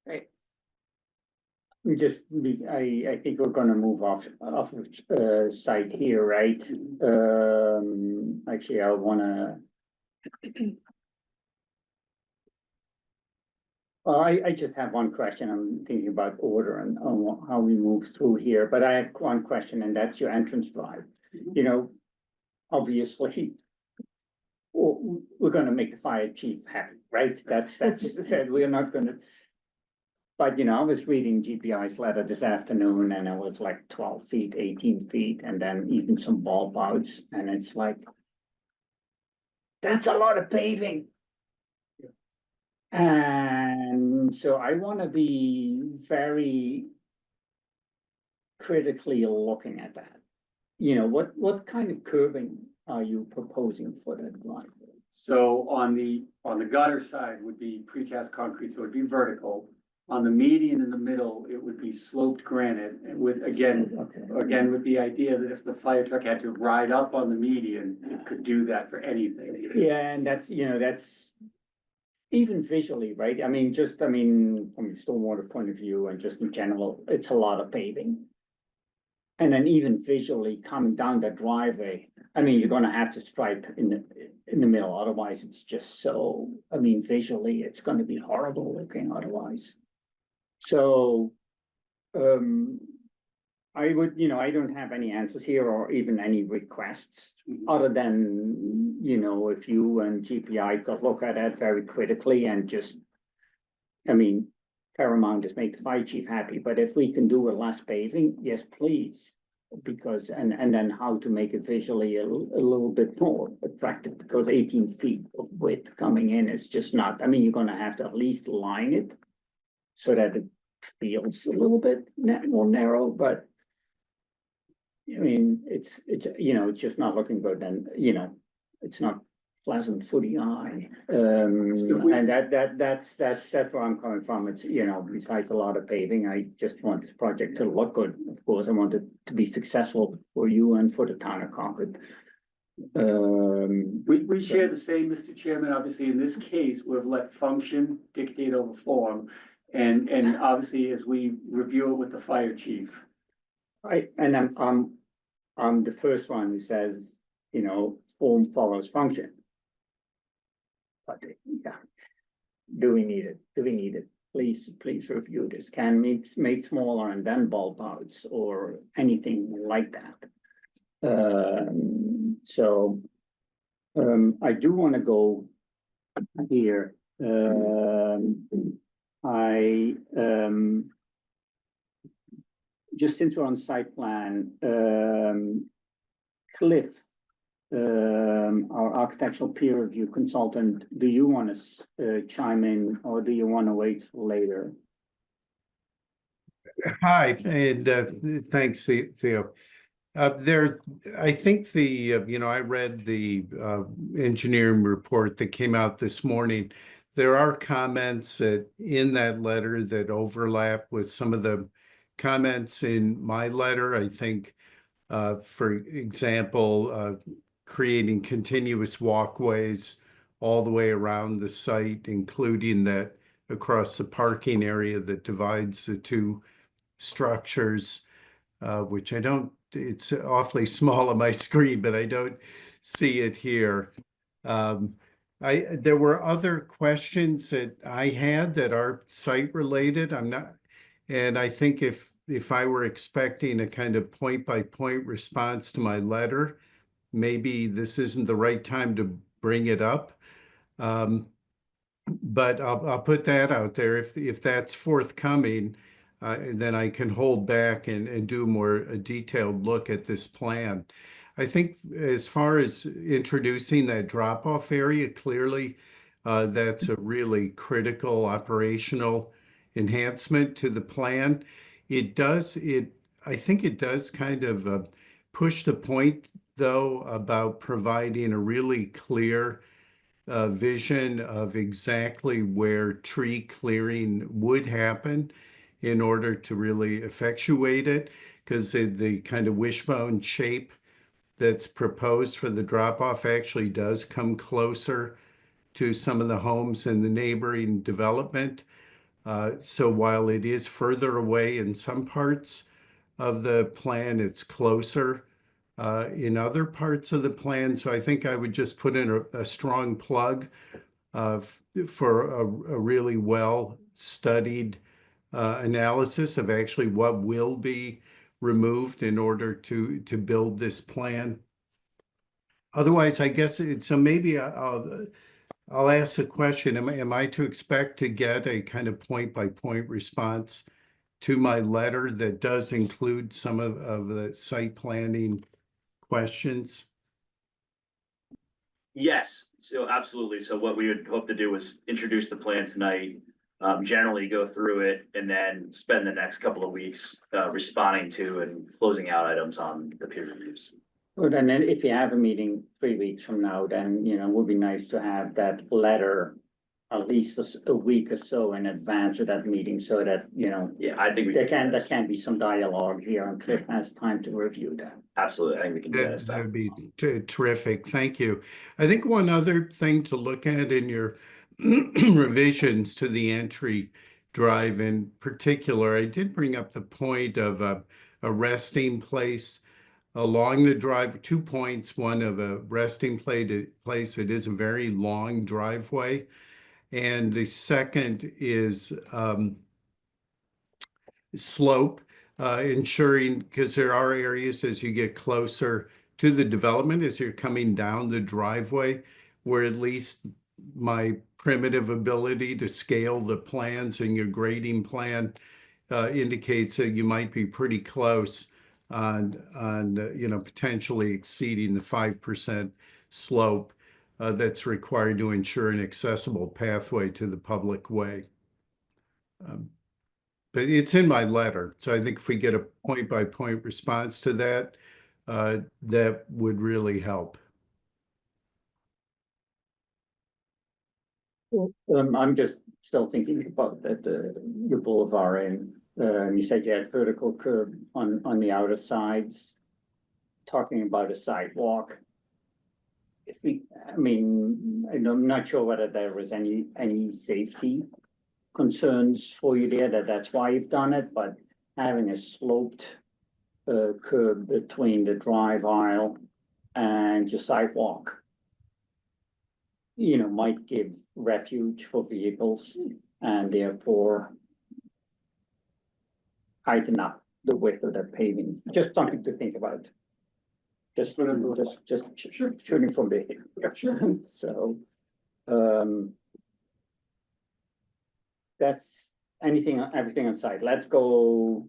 Great. I think we're gonna move off site here, right? Actually, I wanna. Well, I just have one question. I'm thinking about order and on how we move through here, but I have one question, and that's your entrance drive. You know, obviously, we're gonna make the fire chief happy, right? That's said, we're not gonna. But, you know, I was reading GPI's letter this afternoon and it was like 12 feet, 18 feet, and then even some ball outs, and it's like. That's a lot of paving. And so I wanna be very. Critically looking at that. You know, what kind of curbing are you proposing for that driveway? So on the gutter side would be precast concrete, so it would be vertical. On the median in the middle, it would be sloped granite, and with, again, with the idea that if the fire truck had to ride up on the median, it could do that for anything. Yeah, and that's, you know, that's. Even visually, right? I mean, from a stormwater point of view and just in general, it's a lot of paving. And then even visually coming down the driveway, I mean, you're gonna have to stripe in the middle, otherwise it's just so, I mean, visually, it's gonna be horrible looking otherwise. So, I would, you know, I don't have any answers here or even any requests, other than, you know, if you and GPI could look at that very critically and just. I mean, Paramount just make the fire chief happy, but if we can do with less paving, yes, please. Because, and then how to make it visually a little bit more attractive, because 18 feet of width coming in is just not, I mean, you're gonna have to at least line it. So that it feels a little bit more narrow, but. I mean, it's, you know, it's just not looking good, and, you know, it's not pleasant for the eye. And that's where I'm coming from. It's, you know, besides a lot of paving, I just want this project to look good. Of course, I want it to be successful for you and for the town of Concord. We share the same, Mr. Chairman. Obviously, in this case, we've let function dictate over form. And obviously, as we review it with the fire chief. I'm the first one who says, you know, form follows function. But, yeah, do we need it? Do we need it? Please review this. Can made smaller and then bulb outs or anything like that. So, I do want to go here. I, just since we're on site plan, Cliff, our architectural peer review consultant, do you want to chime in, or do you want to wait for later? Hi, and thanks, Theo. I think I read the engineering report that came out this morning. There are comments in that letter that overlap with some of the comments in my letter. I think, for example, creating continuous walkways all the way around the site, including that across the parking area that divides the two structures, which it's awfully small on my screen, but I don't see it here. There were other questions that I had that are site related. And I think if I were expecting a kind of point by point response to my letter, maybe this isn't the right time to bring it up. But I'll put that out there. If that's forthcoming, then I can hold back and do a detailed look at this plan. I think as far as introducing that drop-off area, clearly that's a really critical operational enhancement to the plan. I think it does kind of push the point, though, about providing a really clear vision of exactly where tree clearing would happen in order to really effectuate it, because the kind of wishbone shape that's proposed for the drop-off actually does come closer to some of the homes in the neighboring development. So while it is further away in some parts of the plan, it's closer in other parts of the plan. So I think I would just put in a strong plug for a really well-studied analysis of actually what will be removed in order to build this plan. Otherwise, I guess so maybe I'll ask the question, am I to expect to get a kind of point by point response to my letter that does include some of the site planning questions? Yes, so absolutely. So what we would hope to do is introduce the plan tonight, generally go through it, and then spend the next couple of weeks responding to and closing out items on the peer reviews. Well, and then if you have a meeting 3 weeks from now, then, it would be nice to have that letter at least a week or so in advance of that meeting, so that, Yeah, I think there can be some dialogue here, and Cliff has time to review that. absolutely, I think we can do that as That well. would be terrific. Thank you. I think one other thing to look at in your revisions to the entry drive in particular, I did bring up the point of a resting place along the drive, 2 points, one of a resting place. It is a very long driveway. And the second is slope, ensuring, because there are areas as you get closer to the development, as you're coming down the driveway, where at least my primitive ability to scale the plans in your grading plan indicates that you might be pretty close on potentially exceeding the 5% slope that's required to ensure an accessible pathway to the public way. But it's in my letter, so I think if we get a point by point response to that, that would really help. I'm just still thinking about that, your boulevard, and you said you had vertical curb on the outer sides. Talking about a sidewalk. I'm not sure whether there was any safety concerns for you there, that's why you've done it, but having a sloped curb between the drive aisle and your sidewalk, might give refuge for vehicles and therefore heighten up the width of the paving. Just something to think about. just, Whatever. just shooting from the hip. Sure. So, that's everything on site. Let's go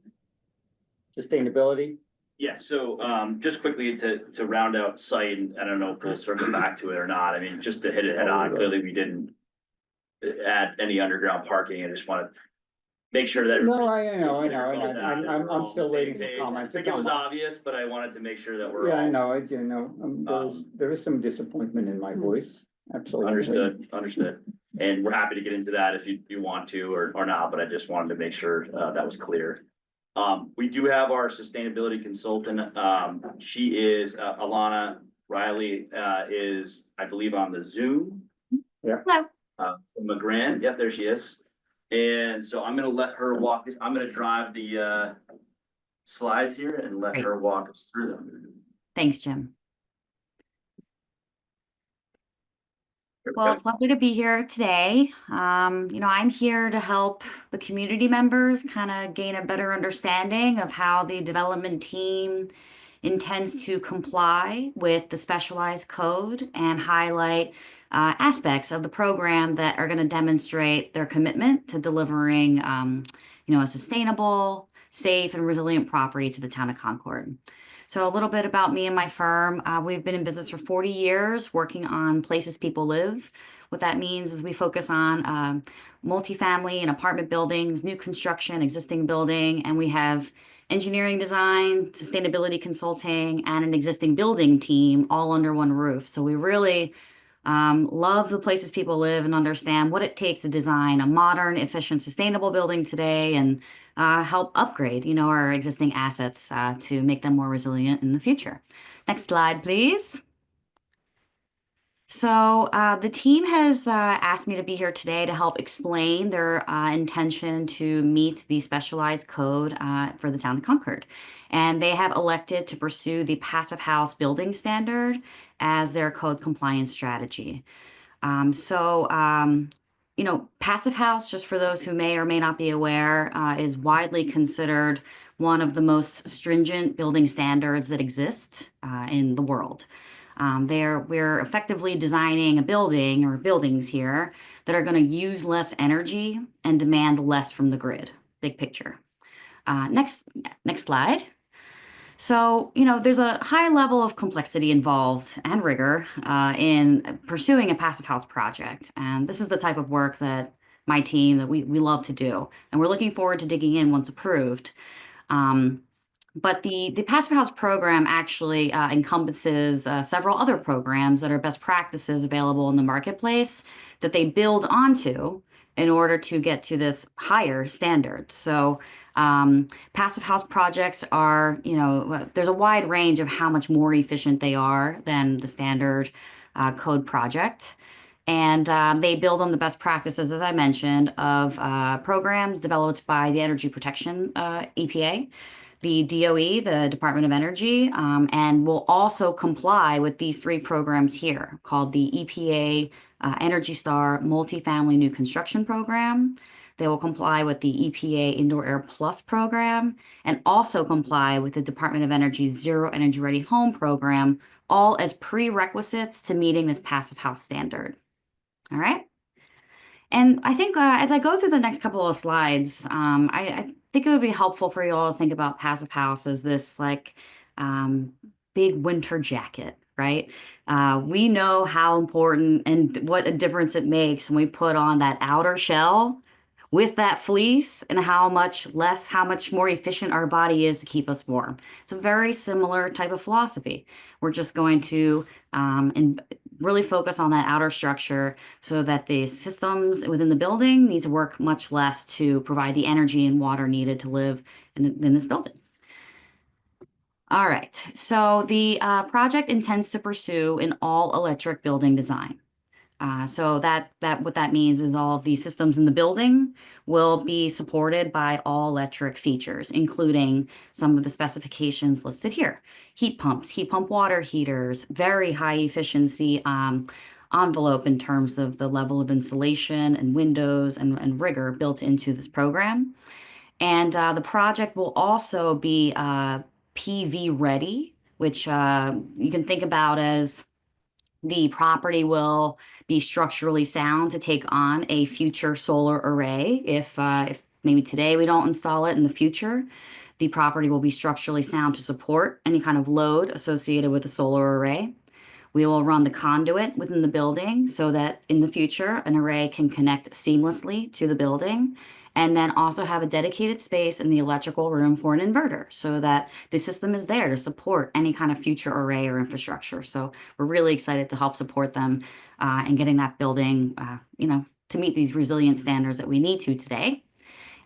sustainability. Yeah, so just quickly to round out site, and I don't know if we'll circle back to it or not. I mean, just to hit it head on, clearly we didn't add any underground parking. I just want to make sure that. No, I know, and that I'm we're all on still the same waiting for page. comments. I think it was obvious, but I wanted to make sure that we're Yeah, I all know, I do know. There is some disappointment in my voice, absolutely. understood. And we're happy to get into that if you want to or not, but I just wanted to make sure that was clear. We do have our sustainability consultant. She is Alana Riley, is, I believe, on the Zoom. Yeah. Hello. From McGran. Yep, there she is. And so I'm gonna let her walk. I'm gonna drive the slides here and let Great. her walk us through them. Thanks, Jim. Well, it's lovely to be here today. I'm here to help the community members kind of gain a better understanding of how the development team intends to comply with the specialized code and highlight aspects of the program that are going to demonstrate their commitment to delivering, a sustainable, safe, and resilient property to the town of Concord. So a little bit about me and my firm. We've been in business for 40 years, working on places people live. What that means is we focus on multifamily and apartment buildings, new construction, existing building, and we have engineering design, sustainability consulting, and an existing building team all under one roof. So we really love the places people live and understand what it takes to design a modern, efficient, sustainable building today and help upgrade, our existing assets to make them more resilient in the future. Next slide, please. So the team has asked me to be here today to help explain their intention to meet the specialized code for the town of Concord. And they have elected to pursue the Passive House building standard as their code compliance strategy. Passive House, just for those who may or may not be aware, is widely considered one of the most stringent building standards that exist in the world. We're effectively designing a building or buildings here that are going to use less energy and demand less from the grid. Big picture. Next slide. So, there's a high level of complexity involved and rigor in pursuing a passive house project. And this is the type of work that my team, that we love to do. And we're looking forward to digging in once approved. But the Passive House program actually encompasses several other programs that are best practices available in the marketplace that they build onto in order to get to this higher standard. So passive house projects are, there's a wide range of how much more efficient they are than the standard code project. And they build on the best practices, as I mentioned, of programs developed by the Energy Protection EPA, the DOE, the Department of Energy, and will also comply with these three programs here called the EPA Energy Star Multifamily New Construction Program. They will comply with the EPA Indoor Air Plus program and also comply with the Department of Energy's Zero Energy Ready Home program, all as prerequisites to meeting this passive house standard. All right. And I think as I go through the next couple of slides, I think it would be helpful for you all to think about passive house as this big winter jacket, right? We know how important and what a difference it makes when we put on that outer shell with that fleece and how much more efficient our body is to keep us warm. It's a very similar type of philosophy. We're just going to really focus on that outer structure so that the systems within the building need to work much less to provide the energy and water needed to live in this building. All right, so the project intends to pursue an all-electric building design. So what that means is all of the systems in the building will be supported by all electric features, including some of the specifications listed here. Heat pumps, heat pump water heaters, very high efficiency envelope in terms of the level of insulation and windows and rigor built into this program. And the project will also be PV ready, which you can think about as the property will be structurally sound to take on a future solar array. If maybe today we don't install it, in the future, the property will be structurally sound to support any kind of load associated with the solar array. We will run the conduit within the building so that in the future, an array can connect seamlessly to the building, and then also have a dedicated space in the electrical room for an inverter so that the system is there to support any kind of future array or infrastructure. So we're really excited to help support them in getting that building, to meet these resilient standards that we need to today.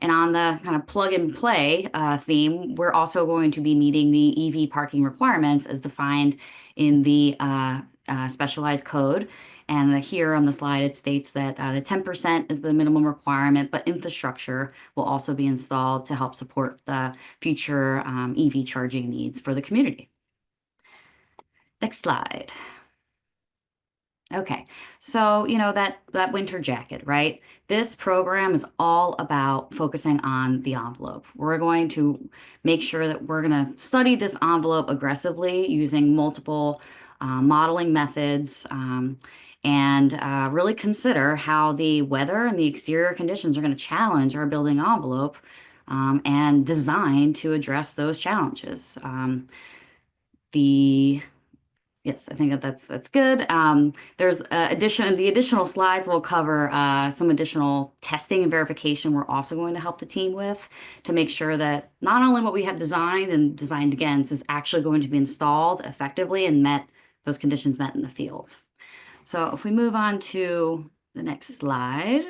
And on the kind of plug and play theme, we're also going to be meeting the EV parking requirements as defined in the specialized code. And here on the slide, it states that the 10% is the minimum requirement, but infrastructure will also be installed to help support the future EV charging needs for the community. Next slide. Okay, so that winter jacket, right? This program is all about focusing on the envelope. We're going to make sure that we're going to study this envelope aggressively using multiple modeling methods and really consider how the weather and the exterior conditions are going to challenge our building envelope and design to address those challenges. Yes, I think that's good. There's the additional slides will cover some additional testing and verification we're also going to help the team with to make sure that not only what we have designed and designed against is actually going to be installed effectively and those conditions met in the field. So if we move on to the next slide.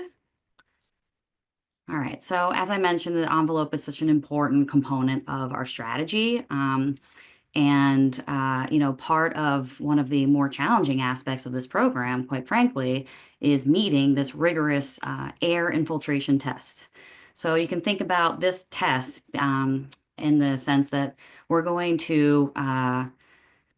All right, so as I mentioned, the envelope is such an important component of our strategy. And, part of one of the more challenging aspects of this program, quite frankly, is meeting this rigorous air infiltration test. So you can think about this test in the sense that we're going to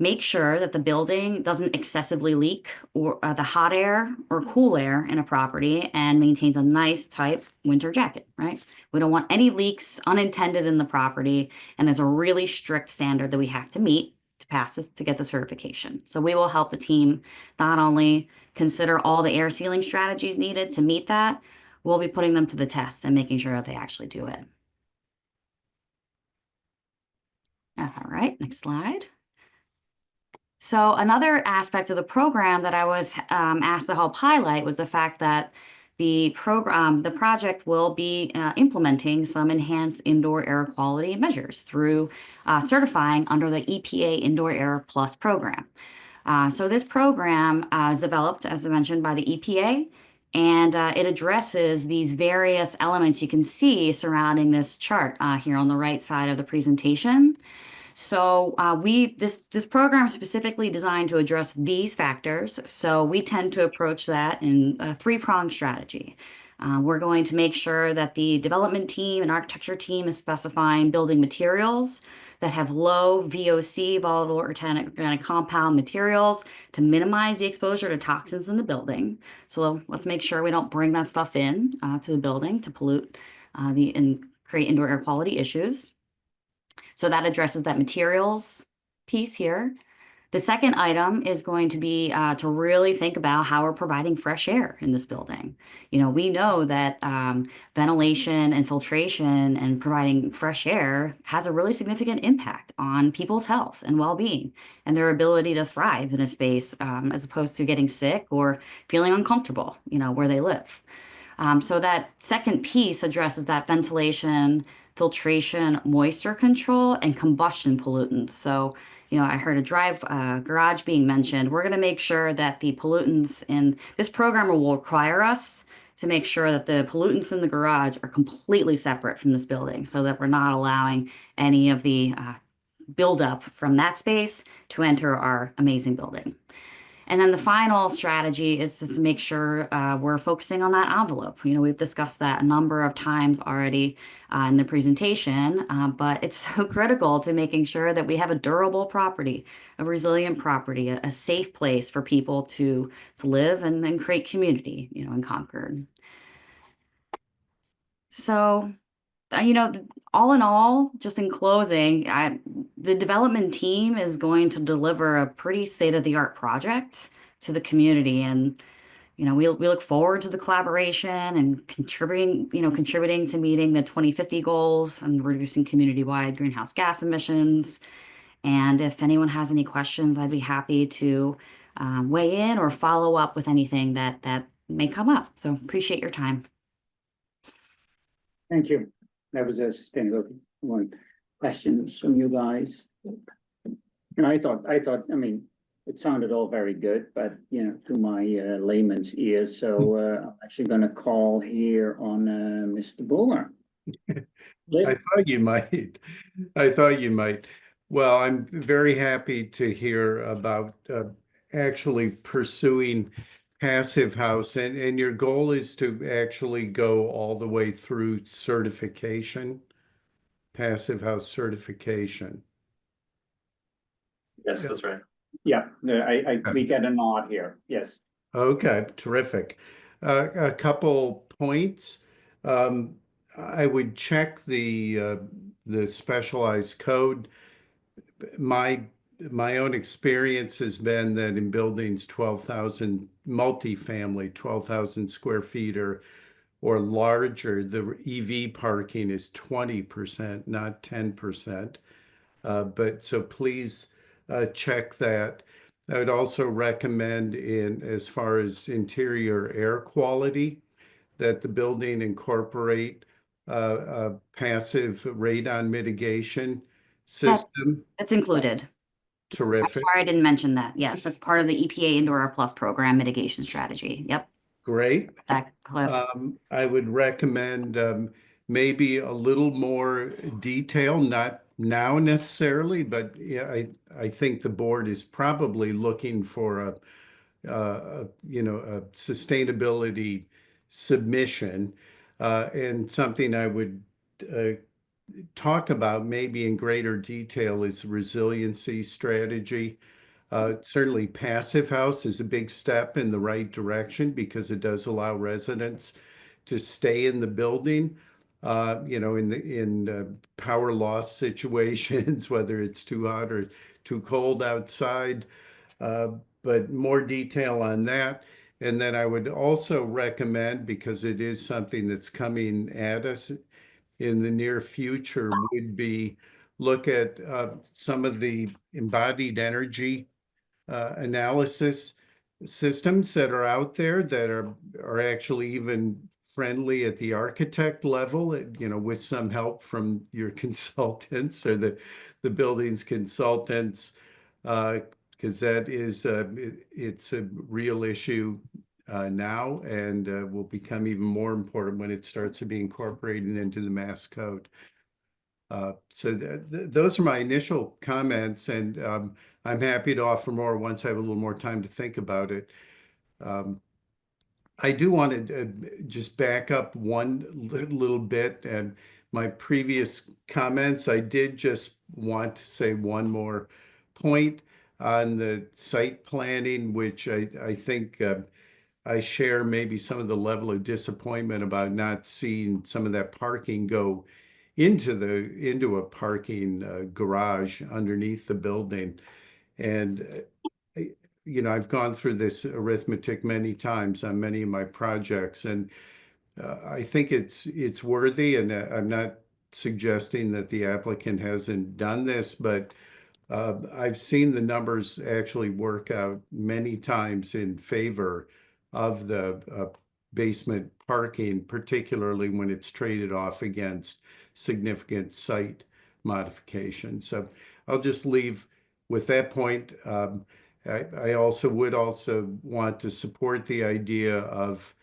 make sure that the building doesn't excessively leak or the hot air or cool air in a property and maintains a nice tight winter jacket, right? We don't want any leaks unintended in the property, and there's a really strict standard that we have to meet to pass this to get the certification. So we will help the team not only consider all the air sealing strategies needed to meet that, we'll be putting them to the test and making sure that they actually do it. All right, next slide. So another aspect of the program that I was asked to help highlight was the fact that the project will be implementing some enhanced indoor air quality measures through certifying under the EPA Indoor Air Plus program. So this program is developed, as I mentioned, by the EPA, and it addresses these various elements you can see surrounding this chart here on the right side of the presentation. So this program is specifically designed to address these factors. So we tend to approach that in a three-pronged strategy. We're going to make sure that the development team and architecture team is specifying building materials that have low VOC, volatile organic compound materials, to minimize the exposure to toxins in the building. So let's make sure we don't bring that stuff in to the building to pollute and create indoor air quality issues. So that addresses that materials piece here. The second item is going to be to really think about how we're providing fresh air in this building. We know that ventilation and filtration and providing fresh air has a really significant impact on people's health and well-being and their ability to thrive in a space as opposed to getting sick or feeling uncomfortable, where they live. So that second piece addresses that ventilation, filtration, moisture control, and combustion pollutants. So, I heard a garage being mentioned. We're going to make sure that the pollutants in this program will require us to make sure that the pollutants in the garage are completely separate from this building so that we're not allowing any of the buildup from that space to enter our amazing building. And then the final strategy is just to make sure we're focusing on that envelope. We've discussed that a number of times already in the presentation, but it's so critical to making sure that we have a durable property, a resilient property, a safe place for people to live and create community, in Concord. So all in all, just in closing, the development team is going to deliver a pretty state-of-the-art project to the community. And, we look forward to the collaboration and contributing to meeting the 2050 goals and reducing community-wide greenhouse gas emissions. And if anyone has any questions, I'd be happy to weigh in or follow up with anything that may come up. So appreciate your time. Thank you. That was a sustainability one. Questions from you guys? And I thought, I mean, it sounded all very good, but to my layman's ears. So I'm actually going to call here on Mr. Boomer. I thought you might. I thought you might. Well, I'm very happy to hear about actually pursuing Passive House, and your goal is to actually go all the way through certification, Passive House certification. Yes, that's right. Yeah, we get a nod here. Yes. Okay, terrific. A couple points. I would check the specialized code. My own experience has been that in buildings 12,000 multifamily, 12,000 square feet or larger, the EV parking is 20%, not 10%. But so please check that. I would also recommend as far as interior air quality, that the building incorporate a passive radon mitigation system. That's included. I'm Terrific. sorry I didn't mention that. Yes, that's part of the EPA Indoor Air Plus program mitigation strategy. Yep. Great. That Cliff. I would recommend maybe a little more detail, not now necessarily, but yeah, I think the board is probably looking for a sustainability submission, and something I would talk about maybe in greater detail is resiliency strategy. Certainly Passive House is a big step in the right direction because it does allow residents to stay in the building, in power loss situations, whether it's too hot or too cold outside. But more detail on that. And then I would also recommend, because it is something that's coming at us in the near future, would be look at some of the embodied energy analysis systems that are out there that are actually even friendly at the architect level, with some help from your consultants or the building's consultants, because that is it's a real issue now, and will become even more important when it starts to be incorporated into the Mass Code. So those are my initial comments, and I'm happy to offer more once I have a little more time to think about it. I do want to just back up one little bit, and my previous comments, I did just want to say one more point on the site planning, which I think I share maybe some of the level of disappointment about not seeing some of that parking go into a parking garage underneath the building. And I've gone through this arithmetic many times on many of my projects, and I think it's worthy. And I'm not suggesting that the applicant hasn't done this, but I've seen the numbers actually work out many times in favor of the basement parking, particularly when it's traded off against significant site modification. So I'll just leave with that point. I also would want to support the idea of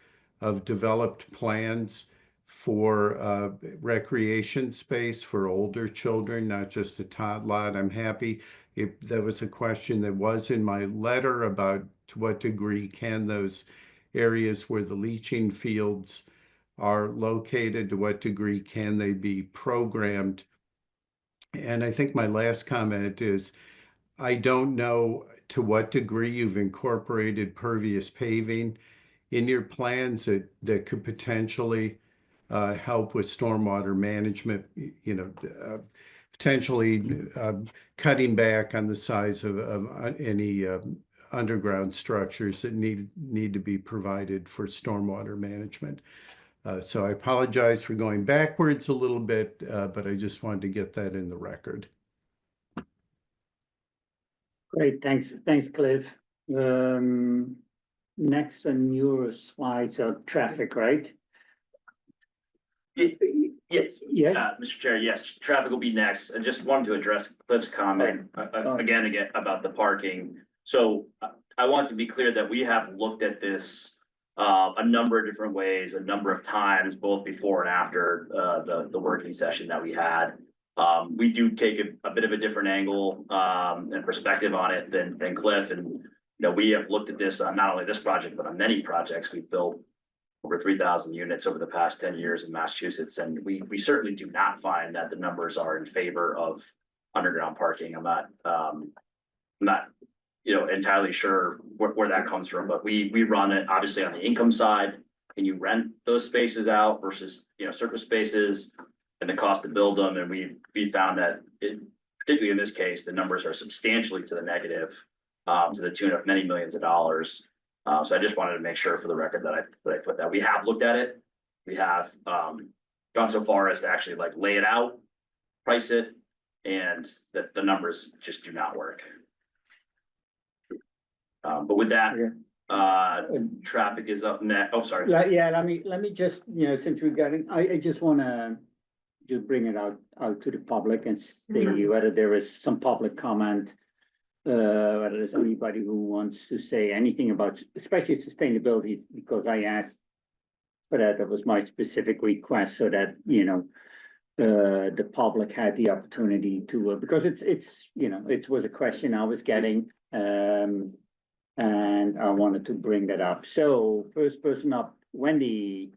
developed plans for recreation space for older children, not just a tot lot. I'm happy if that was a question that was in my letter about to what degree can those areas where the leaching fields are located, to what degree can they be programmed? And I think my last comment is, I don't know to what degree you've incorporated pervious paving in your plans that could potentially help with stormwater management, potentially cutting back on the size of any underground structures that need to be provided for stormwater management. So I apologize for going backwards a little bit, but I just wanted to get that in the record. Great, thanks, Cliff. Next on your slides are traffic, right? Yes, Yeah, Mr. Chair, yes, traffic will be next. I just wanted to address Cliff's comment again about the parking. So I want to be clear that we have looked at this a number of different ways, a number of times, both before and after the working session that we had. We do take a bit of a different angle and perspective on it than Cliff. And we have looked at this on not only this project, but on many projects. We've built over 3,000 units over the past 10 years in Massachusetts. And we certainly do not find that the numbers are in favor of underground parking. I'm not entirely sure where that comes from, but we run it obviously on the income side. Can you rent those spaces out versus, surface spaces and the cost to build them? And we found that particularly in this case, the numbers are substantially to the negative, to the tune of many millions of dollars. So I just wanted to make sure for the record that I put that. We have looked at it. We have gone so far as to actually lay it out, price it, and that the numbers just do not work. But with that, traffic is up next. Oh, sorry. yeah, let me just, since we're getting, I just wanna just bring it out to the public and see whether there is some public comment. Whether there's anybody who wants to say anything about, especially sustainability, because I asked for that. That was my specific request, so that the public had the opportunity to, because it was a question I was getting, and I wanted to bring that up. So first person up, Wendy.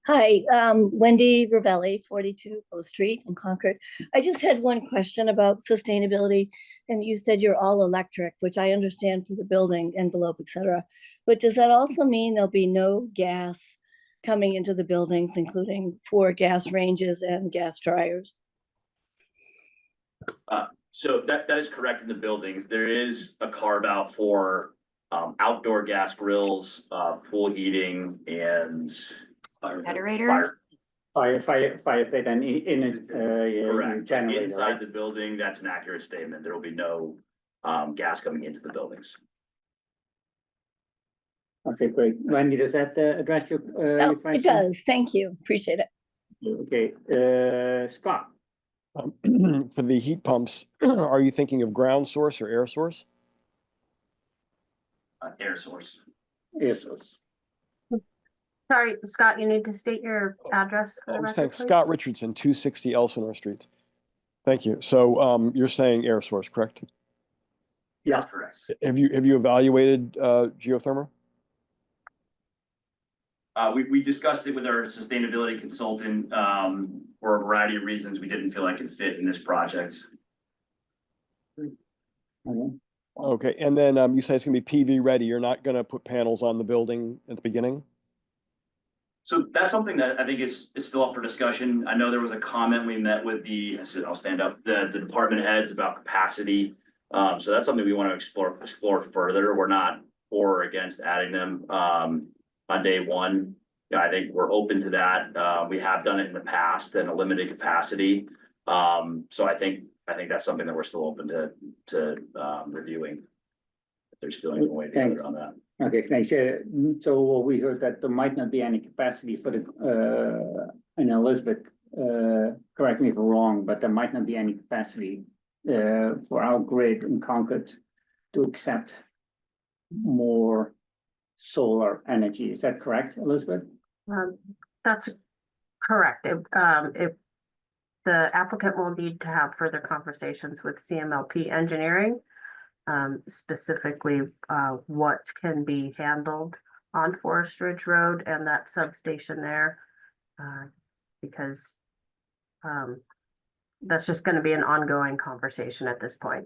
Hi, Wendy Ravelli, 42 Post Street in Concord. I just had one question about sustainability, and you said you're all electric, which I understand from the building envelope, et cetera. But does that also mean there'll be no gas coming into the buildings, including 4 gas ranges and gas dryers? So that is correct in the buildings. There is a carve out for outdoor gas grills, pool heating, and Generator? Firefight and in it, correct. generator, Inside right? the building, that's an accurate statement. There will be no gas coming into the buildings. Okay, great. Wendy, does that address your Oh, question? it does. Thank you. Appreciate it. Okay, Scott. For the heat pumps, are you thinking of ground source or air source? Air source. Air source. Sorry, Scott, you need to state your address for the record, Thanks. please. Scott Richardson, 260 Elsinore Street. Thank you. So you're saying air source, correct? That's correct. Have you evaluated geothermal? We discussed it with our sustainability consultant for a variety of reasons. We didn't feel like it fit in this project. Okay, and then you say it's gonna be PV ready. You're not gonna put panels on the building at the beginning? So that's something that I think is still up for discussion. I know there was a comment we met with I'll stand up, the department heads about capacity. So that's something we want to explore further. We're not for or against adding them on day one. I think we're open to that. We have done it in the past in a limited capacity. So I think that's something that we're still open to reviewing. If there's still any way to on that. Okay, thanks. So we heard that there might not be any capacity for the, and Elizabeth, correct me if I'm wrong, but there might not be any capacity for our grid in Concord to accept more solar energy. Is that correct, Elizabeth? That's correct. If the applicant will need to have further conversations with CMLP engineering, specifically what can be handled on Forest Ridge Road and that substation there, because that's just going to be an ongoing conversation at this point.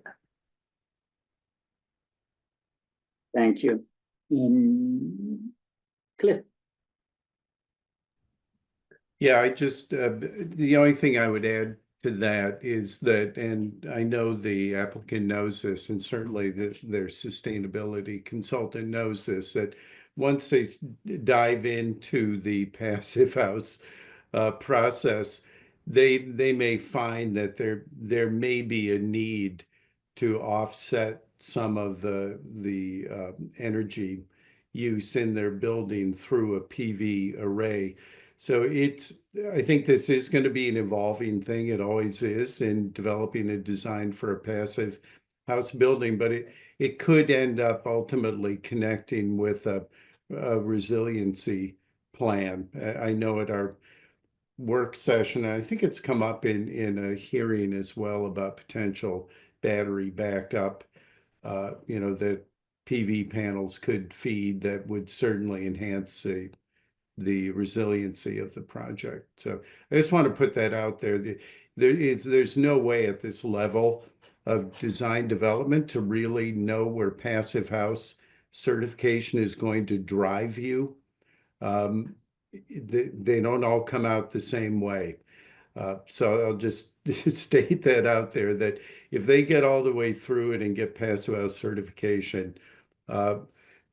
Thank you. Cliff. Yeah, I just, the only thing I would add to that is that, and I know the applicant knows this, and certainly their sustainability consultant knows this, that once they dive into the passive house process, they may find that there may be a need to offset some of the energy use in their building through a PV array. So I think this is going to be an evolving thing. It always is in developing a design for a passive house building, but it could end up ultimately connecting with a resiliency plan. I know at our work session, and I think it's come up in a hearing as well about potential battery backup, that PV panels could feed that would certainly enhance the resiliency of the project. So I just want to put that out there. There's no way at this level of design development to really know where passive house certification is going to drive you. They don't all come out the same way. So I'll just state that out there, that if they get all the way through it and get passive house certification,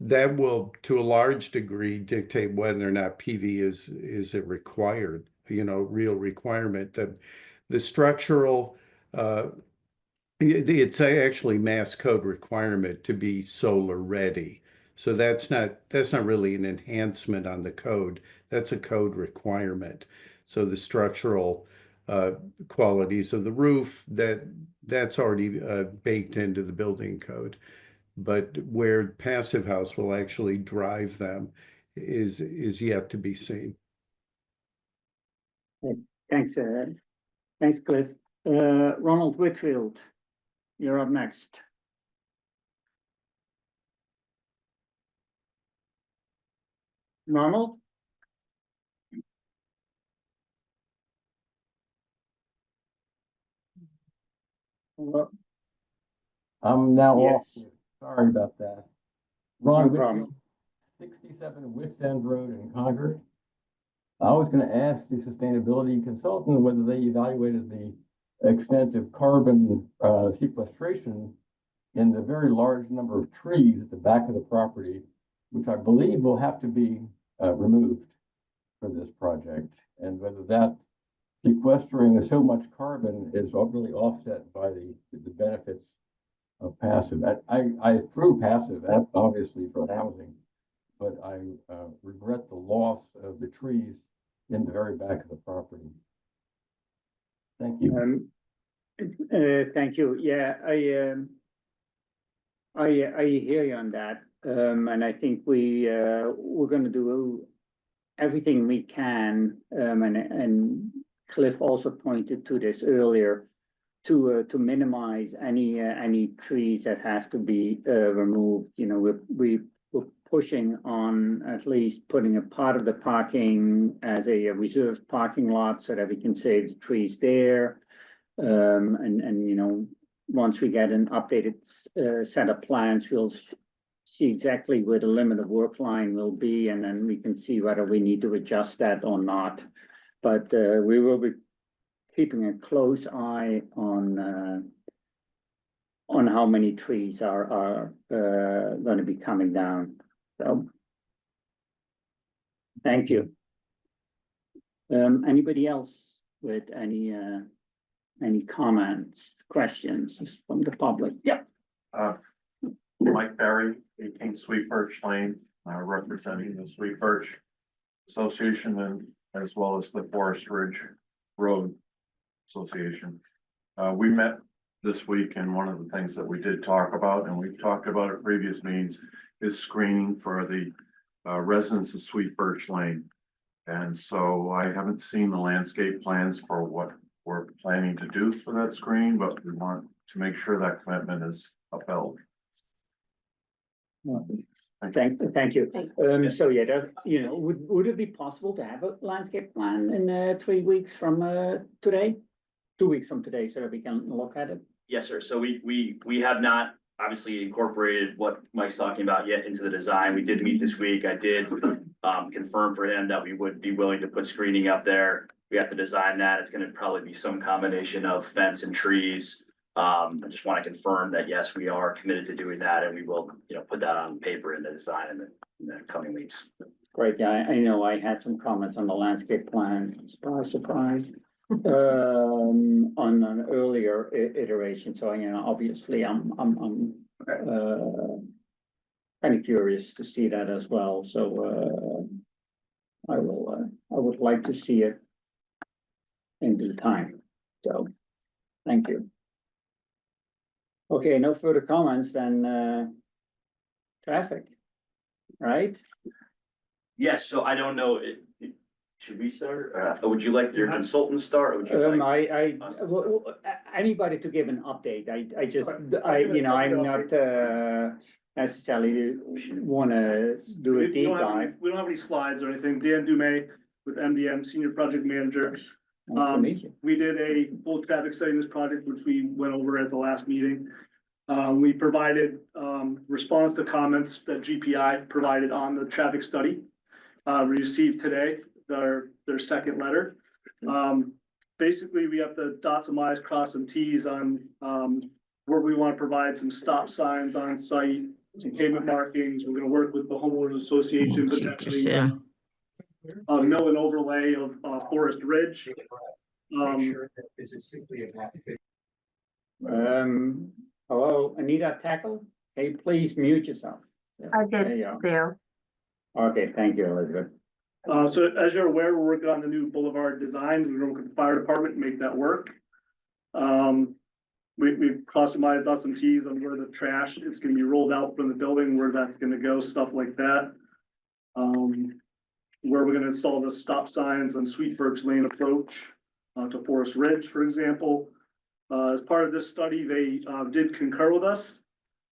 that will, to a large degree, dictate whether or not PV is a required, real requirement. The structural, it's actually mass code requirement to be solar ready. So that's not really an enhancement on the code. That's a code requirement. So the structural qualities of the roof, that's already baked into the building code. But where passive house will actually drive them is yet to be seen. Thanks, thanks, Cliff. Ronald Whitfield, you're up next. Ronald? Hello? I'm now off. Yes. Sorry about that. No Ron problem. Whitfield, 67 Whips End Road in Concord. I was going to ask the sustainability consultant whether they evaluated the extent of carbon sequestration in the very large number of trees at the back of the property, which I believe will have to be removed for this project, and whether that sequestering so much carbon is really offset by the benefits of passive. I threw passive, obviously, for housing, but I regret the loss of the trees in the very back of the property. Thank you. Thank you. Yeah, I hear you on that. And I think we're going to do everything we can. And Cliff also pointed to this earlier, to minimize any trees that have to be removed. We're pushing on at least putting a part of the parking as a reserved parking lot so that we can save the trees there. And once we get an updated set of plans, we'll see exactly where the limit of work line will be, and then we can see whether we need to adjust that or not. But we will be keeping a close eye on how many trees are going to be coming down. So, thank you. Anybody else with any comments, questions from the public? Yeah. Mike Barry, 18 Sweet Birch Lane, representing the Sweet Birch Association and as well as the Forest Ridge Road Association. We met this week, and one of the things that we did talk about, and we've talked about at previous meetings, is screening for the residents of Sweet Birch Lane. And so I haven't seen the landscape plans for what we're planning to do for that screen, but we want to make sure that commitment is upheld. Thank you. So yeah, would it be possible to have a landscape plan in 3 weeks from today? 2 weeks from today, so that we can look at it? Yes, sir. So we have not obviously incorporated what Mike's talking about yet into the design. We did meet this week. I did confirm for him that we would be willing to put screening up there. We have to design that. It's gonna probably be some combination of fence and trees. I just want to confirm that, yes, we are committed to doing that, and we will, put that on paper in the design in the coming weeks. Great, yeah, I know I had some comments on the landscape plan, surprise. On an earlier iteration, so, obviously, I'm kind of curious to see that as well, so, I would like to see it in due time, so, thank you. Okay, no further comments, then, traffic, right? Yes, so I don't know, should we start? Or would you like your consultant to start, or would you like? Anybody to give an update, I'm not, necessarily wanna do a deep dive. We don't have any slides or anything. Dan Dumay with MDM, Senior Project Manager. Nice to meet you. We did a full traffic study in this project, which we went over at the last meeting. We provided, response to comments that GPI provided on the traffic study. We received today their second letter. Basically, we have to dot some i's, cross some t's on, where we want to provide some stop signs on site, some pavement markings. We're gonna work with the homeowners association, potentially. Mill and overlay of, Forest Ridge. Hello, Anita Tackle, hey, please mute yourself. I There did, you go. Theo. Okay, thank you, Elizabeth. So as you're aware, we're working on the new boulevard designs. We're working with the fire department to make that work. We've crossed some i's, dotted some t's on where the trash is gonna be rolled out from the building, where that's gonna go, stuff like that. Where we're gonna install the stop signs on Sweet Birch Lane approach to Forest Ridge, for example. As part of this study, they did concur with us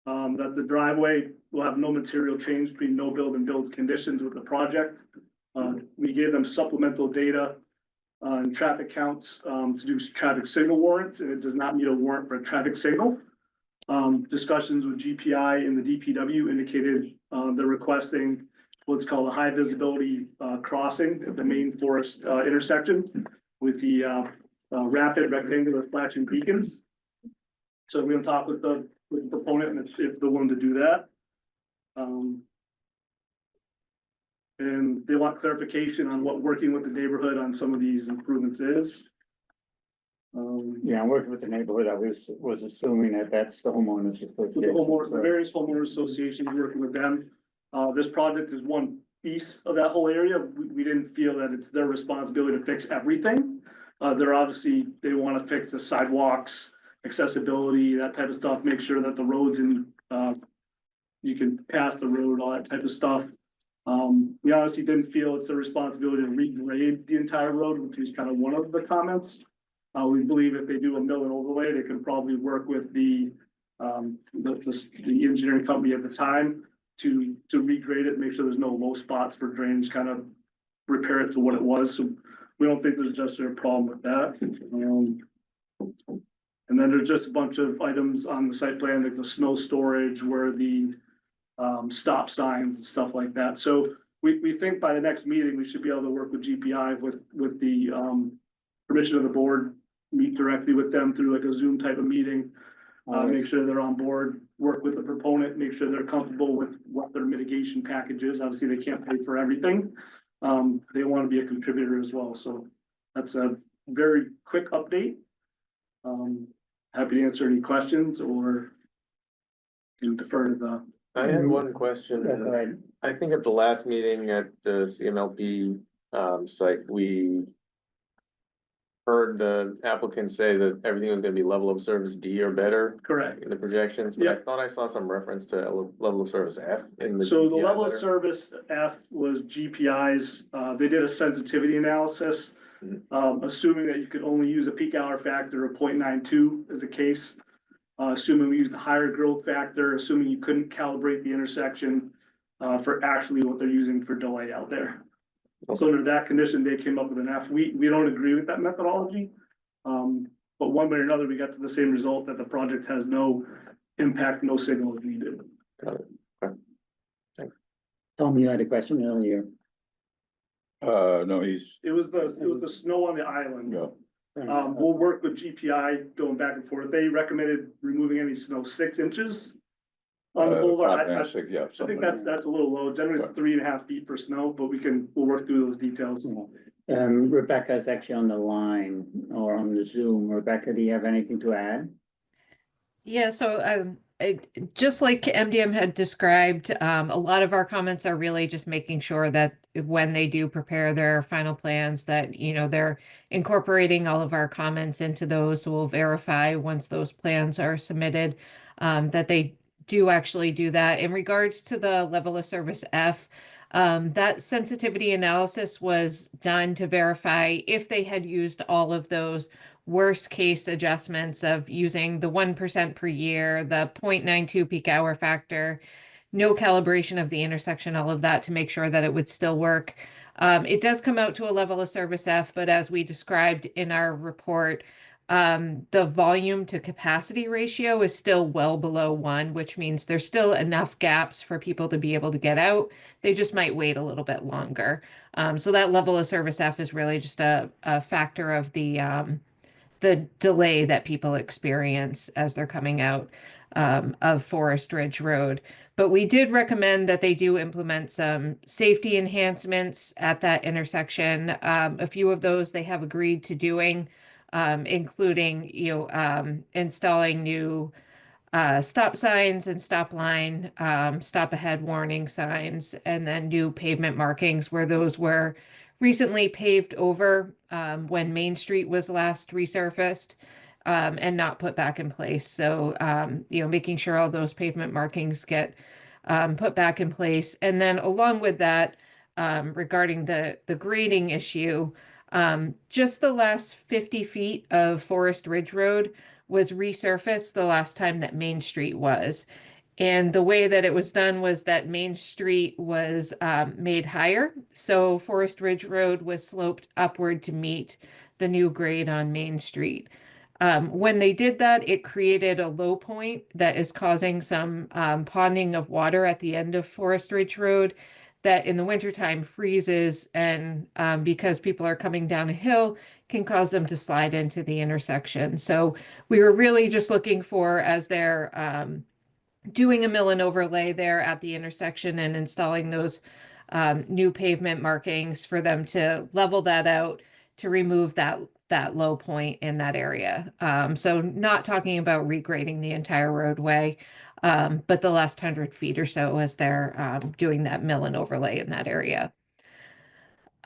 that the driveway will have no material change between no build and build conditions with the project. We gave them supplemental data on traffic counts to do traffic signal warrants, and it does not need a warrant for a traffic signal. Discussions with GPI and the DPW indicated they're requesting what's called a high visibility crossing at the main forest intersection with the rapid rectangular flashing beacons. So we're gonna talk with the proponent and if they're willing to do that. And they want clarification on what working with the neighborhood on some of these improvements is. Yeah, I'm working with the neighborhood, I was assuming that that's the homeowners With the association. the various homeowners associations, working with them. This project is one piece of that whole area. We didn't feel that it's their responsibility to fix everything. They're obviously, they want to fix the sidewalks, accessibility, that type of stuff, make sure that the roads and, you can pass the road, all that type of stuff. We honestly didn't feel it's their responsibility to regrade the entire road, which is kind of one of the comments. We believe if they do a mill and overlay, they can probably work with the engineering company at the time to regrade it, make sure there's no low spots for drainage, kind of repair it to what it was. So we don't think there's just a problem with that. And then there's just a bunch of items on the site plan, like the snow storage, where the stop signs and stuff like that. So we think by the next meeting, we should be able to work with GPI with the permission of the board, meet directly with them through like a Zoom type of meeting. Make sure they're on board, work with the proponent, make sure they're comfortable with what their mitigation package is. Obviously, they can't pay for everything. They want to be a contributor as well. So that's a very quick update. Happy to answer any questions or can defer to the. I had one question. Yeah, go ahead. I think at the last meeting at the CMLP site, we heard the applicant say that everything was gonna be level of service D or better Correct. in the projections, but I Yeah. thought I saw some reference to level of service F in the. So the GPI level of letter. service F was GPI's, they did a sensitivity analysis. Assuming that you could only use a peak hour factor of 0.92 as a case. Assuming we used a higher growth factor, assuming you couldn't calibrate the intersection. For actually what they're using for delay out there. So under that condition, they came up with an F. We don't agree with that methodology. But one way or another, we got to the same result that the project has no impact, no signal is needed. Got it. Okay. Tom, you had a question earlier. No, he's, It was the snow on the island. yeah, We'll work with GPI going back and forth. They recommended removing any snow 6 inches on the boulevard. 5.5, yeah. I think that's a little low. Generally it's 3.5 feet for snow, but we'll work through those details. Rebecca is actually on the line or on the Zoom. Rebecca, do you have anything to add? Yeah, so just like MDM had described, a lot of our comments are really just making sure that when they do prepare their final plans, that, you know, they're incorporating all of our comments into those. So we'll verify once those plans are submitted, that they do actually do that. In regards to the level of service F, that sensitivity analysis was done to verify if they had used all of those worst case adjustments of using the 1% per year, the 0.92 peak hour factor, no calibration of the intersection, all of that to make sure that it would still work. It does come out to a level of service F, but as we described in our report, the volume to capacity ratio is still well below 1, which means there's still enough gaps for people to be able to get out. They just might wait a little bit longer. So that level of service F is really just a factor of the delay that people experience as they're coming out of Forest Ridge Road. But we did recommend that they do implement some safety enhancements at that intersection. A few of those they have agreed to doing, including, installing new stop signs and stop line, stop ahead warning signs, and then new pavement markings where those were recently paved over when Main Street was last resurfaced and not put back in place. So, making sure all those pavement markings get put back in place. And then along with that, regarding the grading issue, just the last 50 feet of Forest Ridge Road was resurfaced the last time that Main Street was. And the way that it was done was that Main Street was made higher. So Forest Ridge Road was sloped upward to meet the new grade on Main Street. When they did that, it created a low point that is causing some ponding of water at the end of Forest Ridge Road that in the wintertime freezes, and because people are coming down a hill, can cause them to slide into the intersection. So we were really just looking for, as they're doing a mill and overlay there at the intersection and installing those new pavement markings, for them to level that out to remove that low point in that area. So not talking about regrading the entire roadway, but the last 100 feet or so as they're doing that mill and overlay in that area.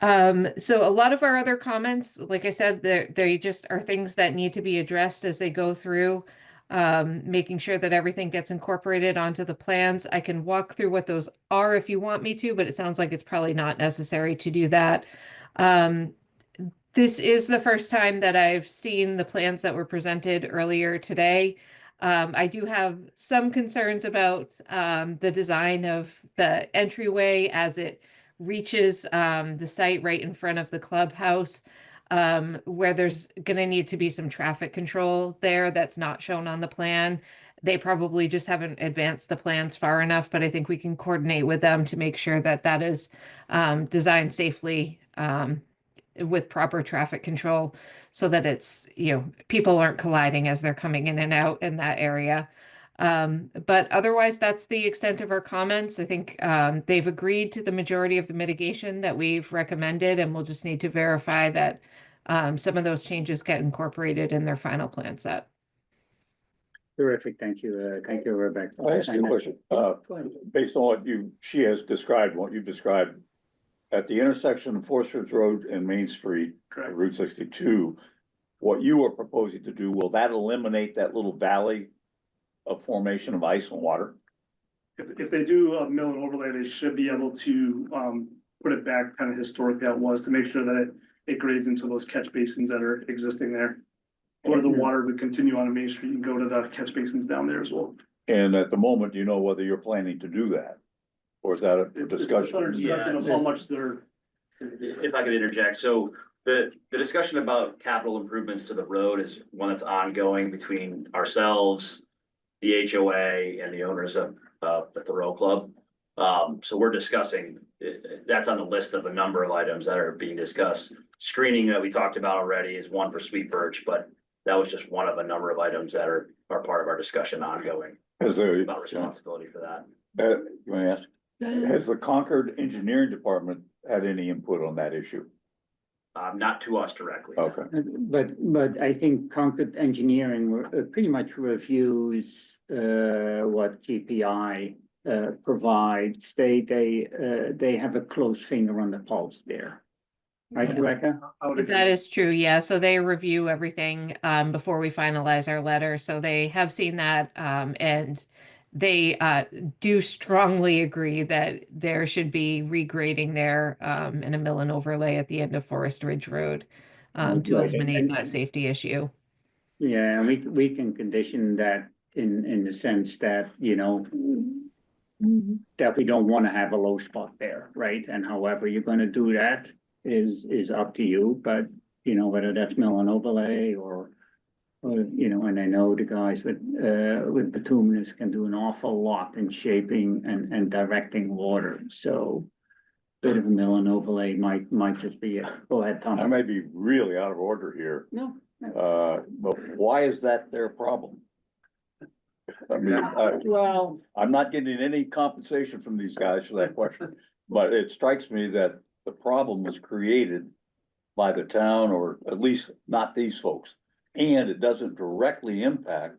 So a lot of our other comments, like I said, they just are things that need to be addressed as they go through, making sure that everything gets incorporated onto the plans. I can walk through what those are if you want me to, but it sounds like it's probably not necessary to do that. This is the first time that I've seen the plans that were presented earlier today. I do have some concerns about the design of the entryway as it reaches the site right in front of the clubhouse, where there's going to need to be some traffic control there that's not shown on the plan. They probably just haven't advanced the plans far enough, but I think we can coordinate with them to make sure that that is designed safely with proper traffic control, so that it's, people aren't colliding as they're coming in and out in that area. But otherwise, that's the extent of our comments. I think they've agreed to the majority of the mitigation that we've recommended, and we'll just need to verify that some of those changes get incorporated in their final plan set. Terrific, thank you, Rebecca. I ask you a question, based on what she has described, what you've described, at the intersection of Forest Ridge Road and Main Street, Route 62, what you are proposing to do, will that eliminate that little valley of formation of ice and water? If they do a mill and overlay, they should be able to put it back kind of historically how it was, to make sure that it grades into those catch basins that are existing there. Or the water would continue on Main Street and go to the catch basins down there as well. And at the moment, do you know whether you're planning to do that? Or is that a discussion? It's under discussion of how much they're. If I could interject, so the discussion about capital improvements to the road is one that's ongoing between ourselves, the HOA, and the owners of the Thoreau Club. So we're discussing, that's on the list of a number of items that are being discussed. Screening that we talked about already is one for Sweet Birch, but that was just one of a number of items that are part of our discussion ongoing about responsibility for that. You want to ask, has the Concord Engineering Department had any input on that issue? Not to us directly. Okay. But I think Concord Engineering pretty much reviews what GPI provides. They have a close finger on the pulse there. Right, Rebecca? That is true, yeah. So they review everything before we finalize our letter. So they have seen that and they do strongly agree that there should be regrading there and a mill and overlay at the end of Forest Ridge Road to eliminate that safety issue. Yeah, and we can condition that in the sense that, you know, that we don't want to have a low spot there, right? And however you're going to do that is up to you, but you know, whether that's mill and overlay or you know, and I know the guys with bituminous can do an awful lot in shaping and directing water, so bit of a mill and overlay might just be it. Go ahead, Tom. I may be really out of order here, No. but why is that their problem? I mean, Well, I'm not getting any compensation from these guys for that question, but it strikes me that the problem was created by the town, or at least not these folks. And it doesn't directly impact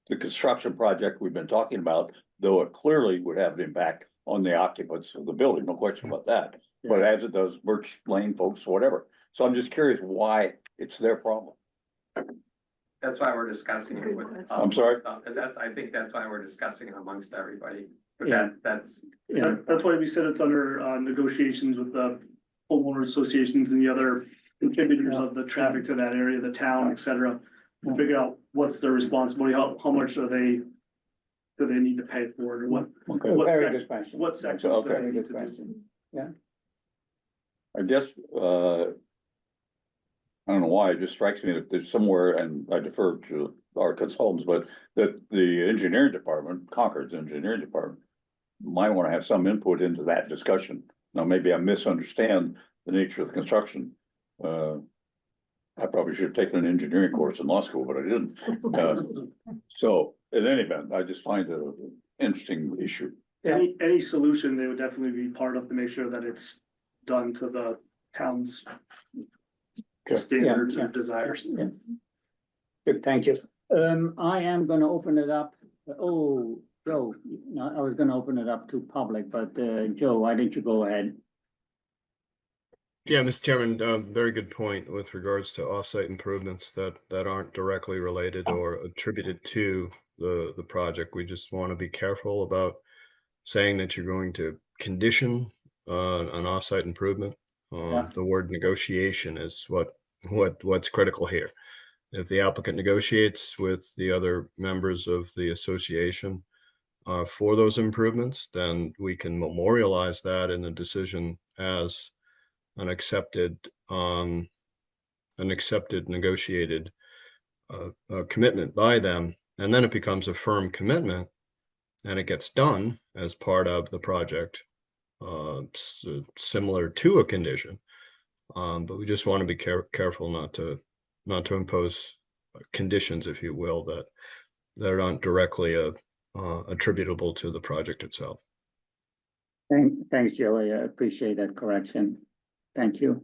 the construction project we've been talking about, though it clearly would have an impact on the occupants of the building, no question about that. But as it does Birch Lane folks, whatever. So I'm just curious why it's their problem. That's why we're discussing it with. I'm sorry? I think that's why we're discussing it amongst everybody. But Yeah. that's. Yeah, that's why we said it's under negotiations with the homeowner associations and the other contributors of the traffic to that area, the town, et cetera. To figure out what's their responsibility, how much do they need to pay for it, or what? Okay. What very section- good question. What section? Okay. Very good question. I guess, I don't know why, it just strikes me that there's somewhere, and I defer to our consultants, but that the engineering department, Concord's engineering department, might want to have some input into that discussion. Now, maybe I misunderstand the nature of the construction. I probably should have taken an engineering course in law school, but I didn't. So in any event, I just find it an interesting issue. Any solution, they would definitely be part of to make sure that it's done to the town's Okay. standards Yeah, and desires. Yeah. Good, thank you. I am gonna open it up. Oh, Joe, no, I was gonna open it up to public, but Joe, why didn't you go ahead? Yeah, Mr. Chairman, very good point with regards to offsite improvements that aren't directly related or attributed to the project. We just want to be careful about saying that you're going to condition an offsite improvement. The word negotiation is what's critical here. If the applicant negotiates with the other members of the association for those improvements, then we can memorialize that in the decision as an accepted negotiated commitment by them, and then it becomes a firm commitment, and it gets done as part of the project, similar to a condition. But we just want to be careful not to impose conditions, if you will, that aren't directly attributable to the project itself. Thanks, Joe. I appreciate that correction. Thank you.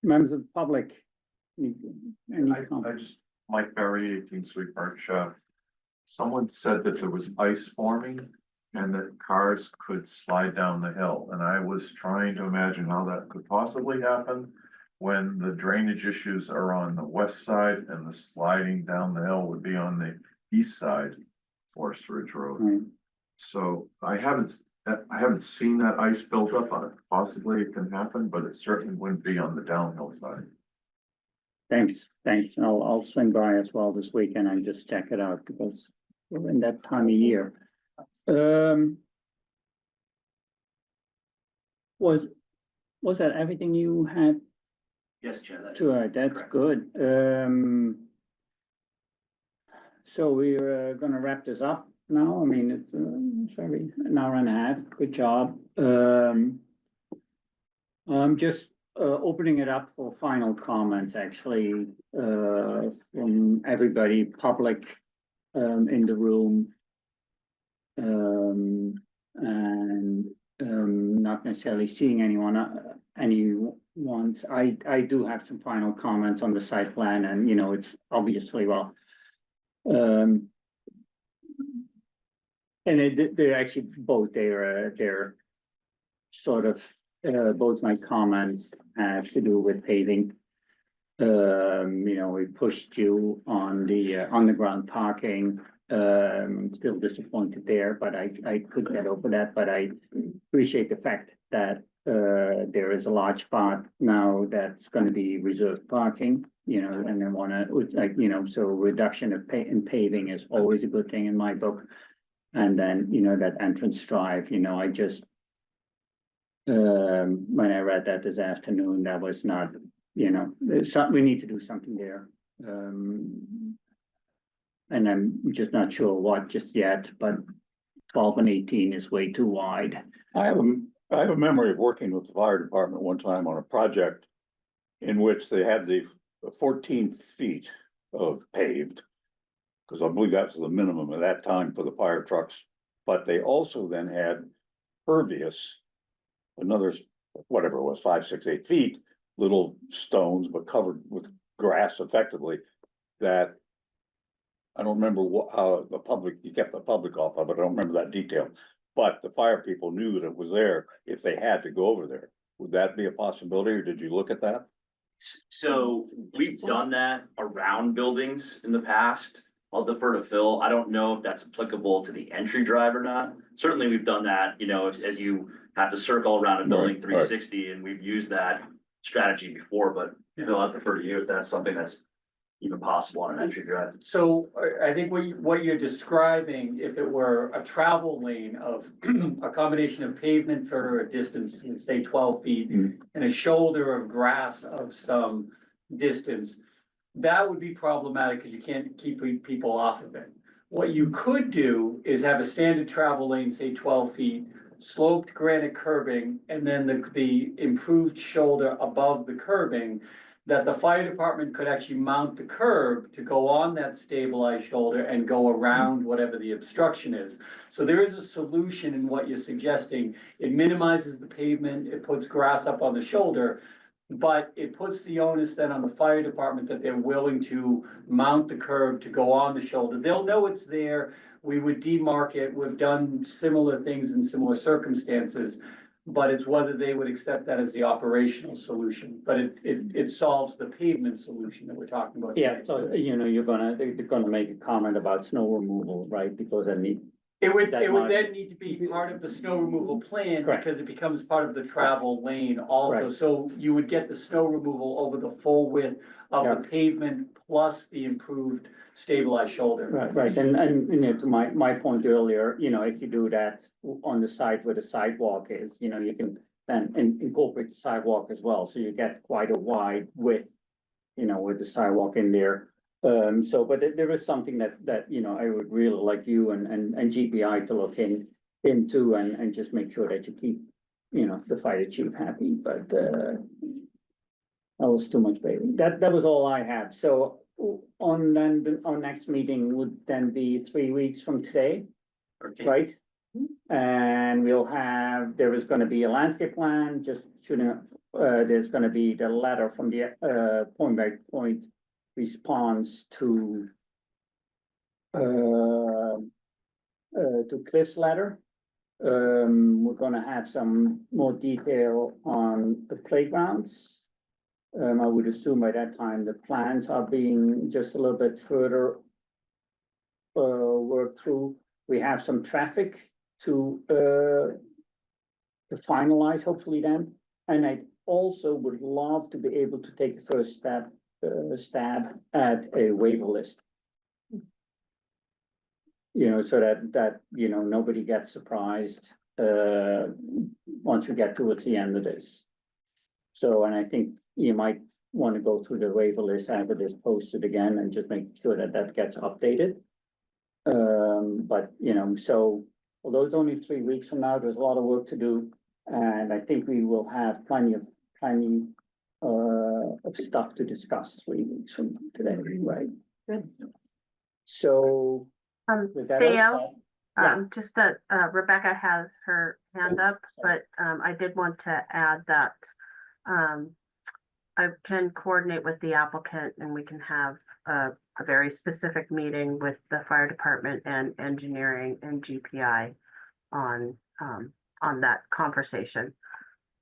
Members of the public, any comments? Mike Berry, 18 Sweet Birch. Someone said that there was ice forming and that cars could slide down the hill. And I was trying to imagine how that could possibly happen when the drainage issues are on the west side and the sliding down the hill would be on the east side, Forest Ridge Road. Right. So I haven't seen that ice built up on it. Possibly it can happen, but it certainly wouldn't be on the downhill side. Thanks. I'll swing by as well this weekend and just check it out because we're in that time of year. Was that everything you had? Yes, Chair. That's correct. good. So we're gonna wrap this up. now. I mean, it's very, an hour and a half. Good job. I'm just opening it up for final comments, actually, from everybody, public, in the room. And not necessarily seeing anyone's. I do have some final comments on the site plan, and it's obviously, well. And they're actually both, they're sort of, both my comments have to do with paving. We pushed you on the underground parking. Still disappointed there, but I could get over that, but I appreciate the fact that there is a large spot now that's gonna be reserved parking, and they wanna, so reduction of in paving is always a good thing in my book. And then, that entrance drive, I just, when I read that this afternoon, that was not, we need to do something there. And I'm just not sure what just yet, but 12 and 18 is way too wide. I have a memory of working with the fire department one time on a project in which they had the 14 feet of paved, because I believe that's the minimum at that time for the fire trucks. But they also then had pervious, another, whatever it was, 5, 6, 8 feet, little stones, but covered with grass effectively, that I don't remember how the public, you kept the public off of it, I don't remember that detail. But the fire people knew that it was there if they had to go over there. Would that be a possibility, or did you look at that? So we've done that around buildings in the past. I'll defer to Phil. I don't know if that's applicable to the entry drive or not. Certainly, we've done that, as you have to circle around a building Right, 360, and we've used that strategy before, but Phil, I'll defer to you if that's something that's even possible on an entry drive. So I think what you're describing, if it were a travel lane of a combination of pavement for a distance, say 12 feet, and a shoulder of grass of some distance, that would be problematic because you can't keep people off of it. What you could do is have a standard travel lane, say 12 feet, sloped granite curbing, and then the improved shoulder above the curbing, that the fire department could actually mount the curb to go on that stabilized shoulder and go around whatever the obstruction is. So there is a solution in what you're suggesting. It minimizes the pavement, it puts grass up on the shoulder, but it puts the onus then on the fire department that they're willing to mount the curb to go on the shoulder. They'll know it's there. We would demarc it. We've done similar things in similar circumstances. But it's whether they would accept that as the operational solution, but it solves the pavement solution that we're talking about. Yeah, so, they're gonna make a comment about snow removal, right? Because It would then need to be part of the snow removal plan, Correct. because it becomes part of the travel lane also. Right. So you would get the snow removal over the full width of the pavement plus the improved stabilized shoulder. Right, and to my point earlier, if you do that on the side where the sidewalk is, you can then incorporate the sidewalk as well, so you get quite a wide width, with the sidewalk in there. But there is something that, I would really like you and GPI to look into and just make sure that you keep, the fire chief happy, but, that was too much, baby. That was all I had. So our next meeting would then be 3 weeks from today, right? And there is gonna be a landscape plan, just shooting, there's gonna be the letter from the, point by point response to Cliff's letter. We're gonna have some more detail on the playgrounds. I would assume by that time the plans are being just a little bit further worked through. We have some traffic to finalize hopefully then. And I also would love to be able to take a first stab at a waiver list. So that nobody gets surprised once we get towards the end of this. So, and I think you might want to go through the waiver list after this posted again and just make sure that gets updated. But, you know, so although it's only 3 weeks from now, there's a lot of work to do. And I think we will have plenty of stuff to discuss 3 weeks from today, right? Good. So. with that all Theo, said- Yeah. just that, Rebecca has her hand up, but, I did want to add that, I can coordinate with the applicant and we can have a very specific meeting with the fire department and engineering and GPI on that conversation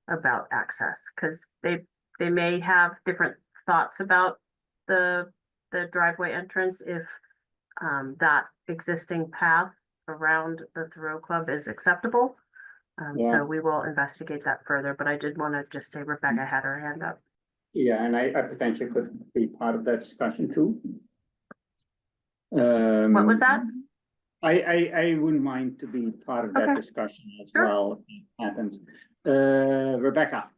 about access, because they may have different thoughts about the driveway entrance if that existing path around the Thoreau Club is acceptable. Yeah. So we will investigate that further, but I did want to just say Rebecca had her hand up. Yeah, and I potentially could be part of that discussion too. What was that? I wouldn't mind to be part of that Okay. discussion as Sure. well, if it happens. Rebecca,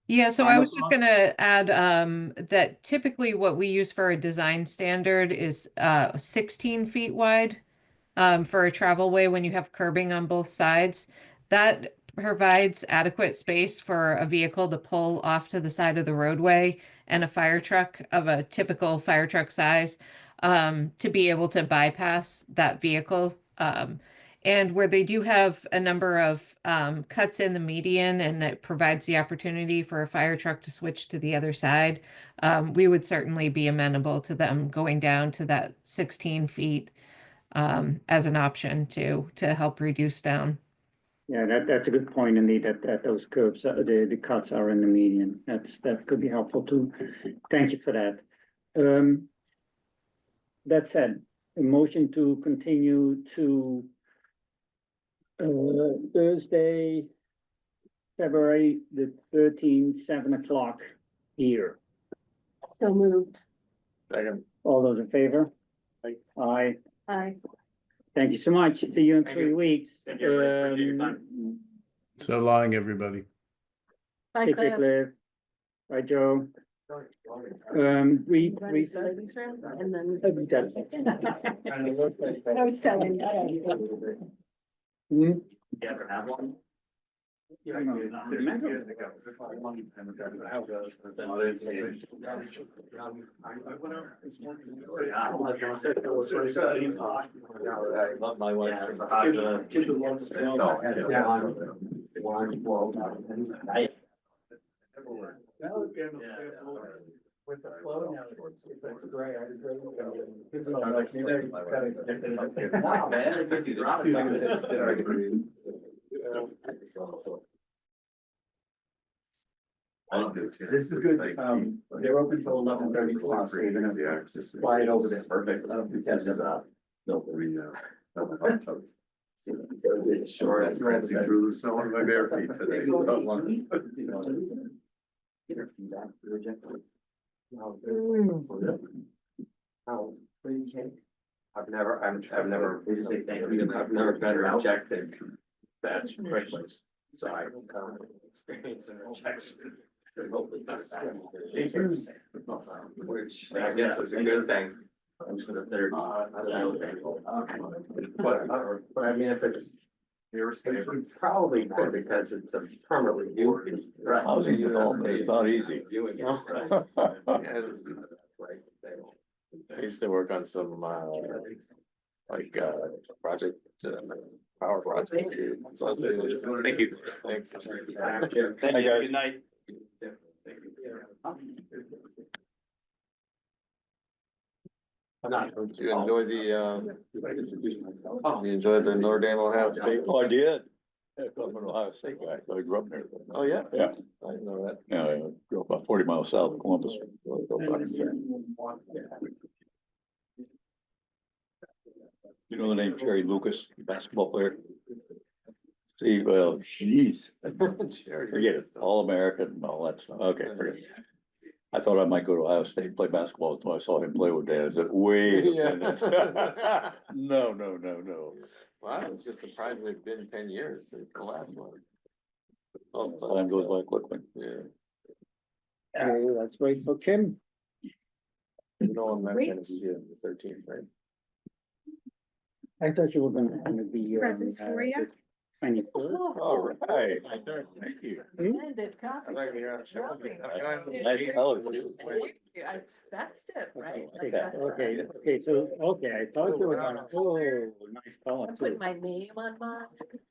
Yeah, so I Final was just thought? gonna add that typically what we use for a design standard is 16 feet wide for a travelway when you have curbing on both sides. That provides adequate space for a vehicle to pull off to the side of the roadway and a fire truck of a typical fire truck size to be able to bypass that vehicle. And where they do have a number of cuts in the median and it provides the opportunity for a fire truck to switch to the other side, we would certainly be amenable to them going down to that 16 feet as an option to help reduce down. yeah, that's a good point, indeed, that those curves, the cuts are in the median. That could be helpful too. Thank you for that. That said, a motion to continue to Thursday, February the 13th, 7 o'clock here. So moved. All those in favor? Aye. Aye. Thank you so much. See you in Thank 3 you. weeks. Thank you, everybody. Appreciate your time. So long, everybody. Bye, Take care, Cliff. Cliff. Bye, Joe. Ladies' Recess. room, and then. Hmm? I was telling you. You ever have one? With the flow now, it's great. This is good, they're open till 11:30 tomorrow, so you're gonna fly it over there. Perfect. Because of Sure, I'm prancing through the snow on my bare feet today. I've never, we just say thank you, I've never been rejected that quickly. So I come experience and rejection. Which I guess is a good thing. But I mean, if it's, probably more because it's a permanently due. Housing development is not easy. I used to work on some, project, power project. Thank you. Thanks. Thank you. Good night. You enjoy you enjoyed the Notre Dame Ohio State? Oh, I did. Yeah, I'm an Ohio State guy, so I grew up there. Oh, yeah? Yeah, I didn't know that. yeah, I grew up about 40 miles south of Columbus. You know the name Jerry Lucas, basketball player? See, well, jeez, forget it, All-American and all that stuff. Okay, forget it. I thought I might go to Ohio State and play basketball until I saw him play with Dad. I said, wait a minute. No. Wow, I was just surprised it's been 10 years since the last one. Time goes by quickly. Yeah. Okay, let's wait for Kim. You know, I'm not gonna be here on the 13th, right? I thought you were gonna be. Presents for ya. 24th. All right. Thank you. Blended coffee. Nice color. It's festive, right? Okay, Like that's, okay, I thought you were gonna, oh, nice color I'm too. putting my name on mine,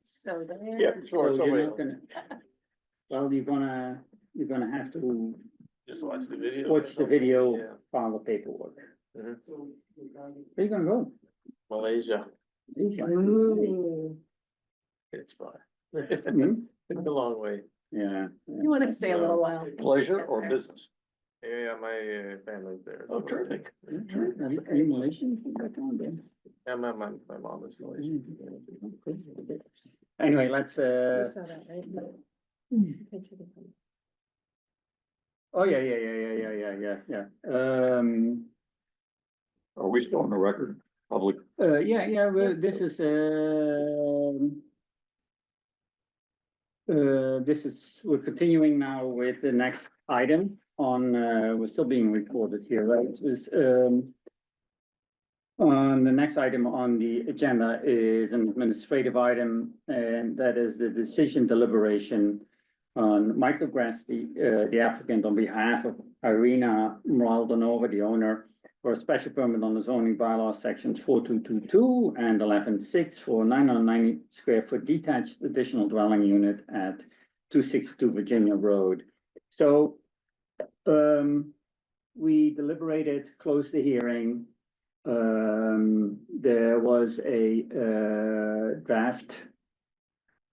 so there. Yeah, So sure. you're not gonna, well, you're gonna have to Just watch the video. watch the video, Yeah. file the paperwork. Mhm. Where you gonna go? Malaysia, Ooh, it's fun. Hmm? It's a long way. Yeah. you wanna stay a little while. Pleasure or business? Yeah, my family's there. Oh, terrific. Are you Malaysian? Back on then? Yeah, my mom is Malaysian. Anyway, let's, You saw that, right? I took it from- oh, yeah. Are we still on the record? Public? Yeah, well, we're continuing now with the next item on, we're still being recorded here, right? It was, on the next item on the agenda is an administrative item, and that is the decision deliberation on Michael Grass, the applicant on behalf of Irina Maldonova, the owner, for a special permit on the zoning bylaw sections 4222 and 11.6 for 990 square foot detached additional dwelling unit at 262 Virginia Road. So, we deliberated, closed the hearing. There was a draft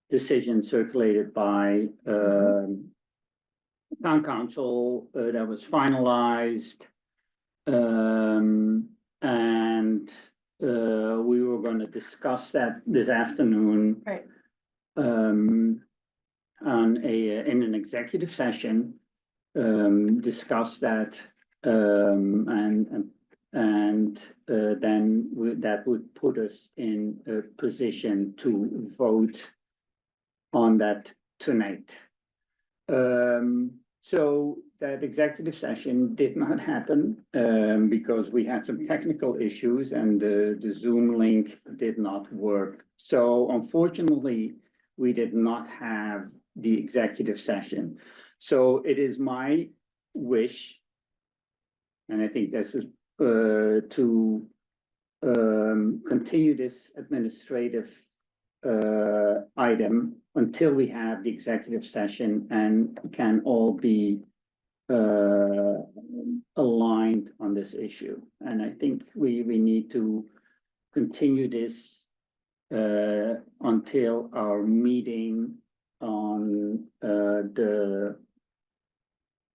decision circulated by town council that was finalized. And we were going to discuss that this afternoon. Right. On in an executive session, discuss that, then that would put us in a position to vote on that tonight. So that executive session did not happen, because we had some technical issues and the Zoom link did not work. So unfortunately, we did not have the executive session. So it is my wish, and I think this is to continue this administrative item until we have the executive session and can all be aligned on this issue. And I think we need to continue this until our meeting on the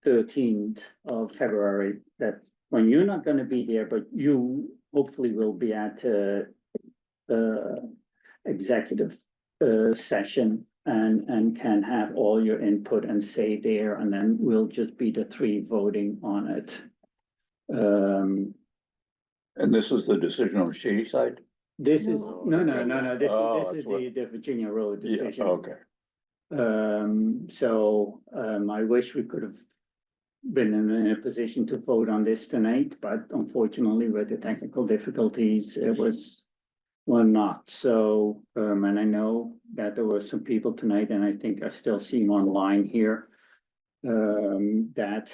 13th of February. That when you're not going to be there, but you hopefully will be at executive session and can have all your input and say there, and then we'll just be the three voting on it. And this is the decision on Shady Side? This is, no, this Oh, is that's the Virginia Road Yeah, decision. okay. I wish we could have been in a position to vote on this tonight, but unfortunately with the technical difficulties, we're not. So, and I know that there were some people tonight, and I think I still see them online here, that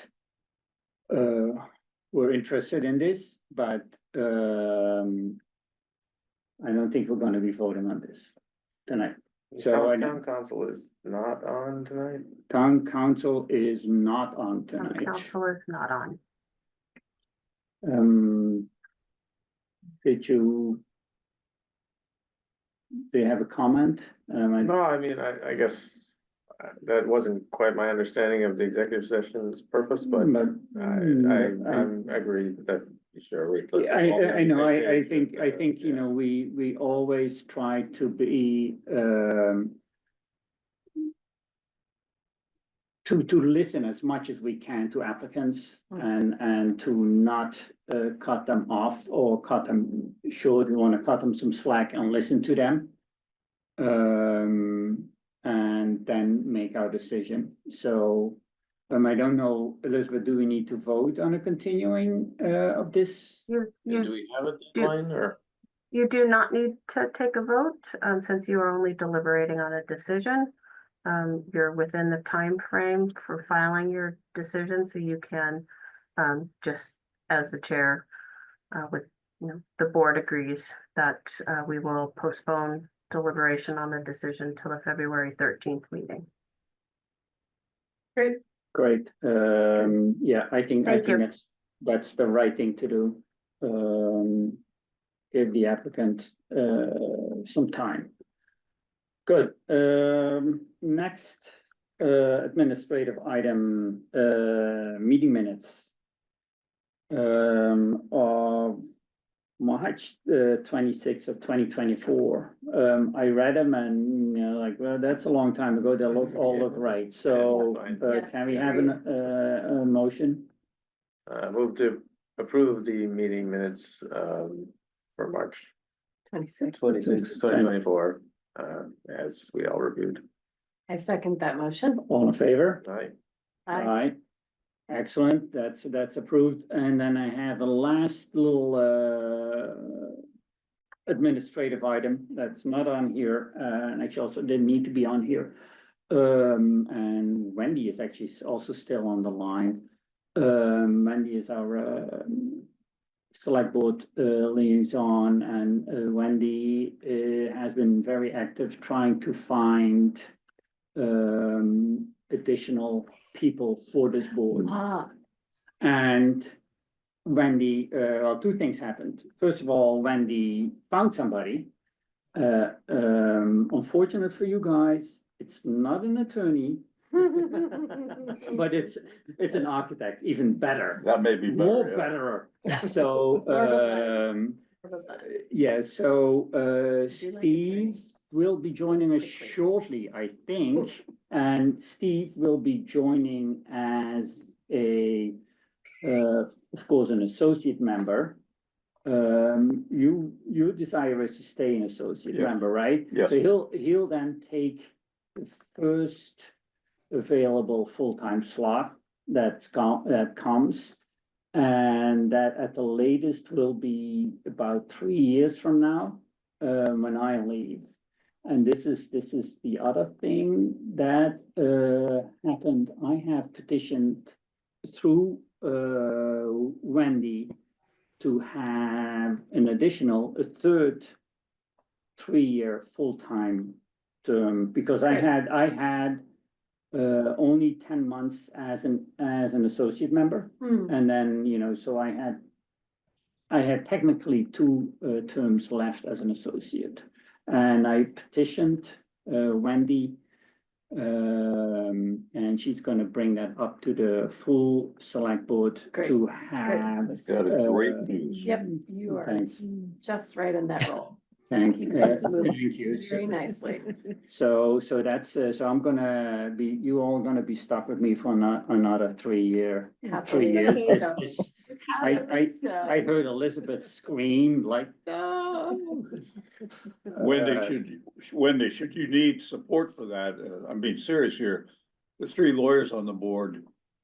were interested in this, but I don't think we're going to be voting on this tonight. So Town council is not on tonight? Town council is not on tonight. Council is not on. Did you? Do you have a comment? No, I mean, I guess that wasn't quite my understanding of the executive session's purpose, but I agree that sure. I know, I think, you know, we always try to be, to listen as much as we can to applicants and to not cut them off or cut them short. We want to cut them some slack and listen to them. And then make our decision. So, I don't know, Elizabeth, do we need to vote on a continuing of this? Do we have a deadline or? You do not need to take a vote, since you are only deliberating on a decision. You're within the time frame for filing your decision, so you can, just as the chair, with, the board agrees that, we will postpone deliberation on the decision till the February 13th meeting. Great. Great, yeah, I think Thank you. that's the right thing to do. Give the applicant, some time. Good, next, administrative item, meeting minutes. Of March, 26th of 2024. I read them and, like, well, that's a long time ago, they all look right, so, Yes, can we have a motion? Move to approve the meeting minutes, for March 26. 26, 2024, as we all reviewed. I second that motion. All in favor? Aye. Aye. Aye. Excellent, that's approved, and then I have a last little, administrative item that's not on here, and actually also didn't need to be on here. And Wendy is actually also still on the line. Wendy is our, select board, liaison, and, Wendy, has been very active trying to find, additional people for this board. Ah, And Wendy, well, two things happened. First of all, Wendy found somebody. Unfortunate for you guys, it's not an attorney, but it's an architect, even better. That may be More better, yeah. better. So, yeah, so, Steve will be joining us shortly, I think. And Steve will be joining as a, of course, an associate member. Your desire is to stay an associate Yeah. member, right? Yes. So he'll then take the first available full-time slot that comes. And that at the latest will be about 3 years from now, when I leave. And this is the other thing that, happened. I have petitioned through, Wendy to have an additional, a third 3-year full-time term, because I had only 10 months as an associate member. And then, so I had technically 2 terms left as an associate. And I petitioned Wendy, and she's gonna bring that up to the full select board Great. to have. Got a great news. yep, you are Thanks. just right in that role. Thank Keep you. things moving Thank you. very nicely. So that's, so I'm gonna be, you all gonna be stuck with me for another 3 year. 3 years. I heard Elizabeth scream like, no. Wendy, should you need support for that, I'm being serious here, the 3 lawyers on the board.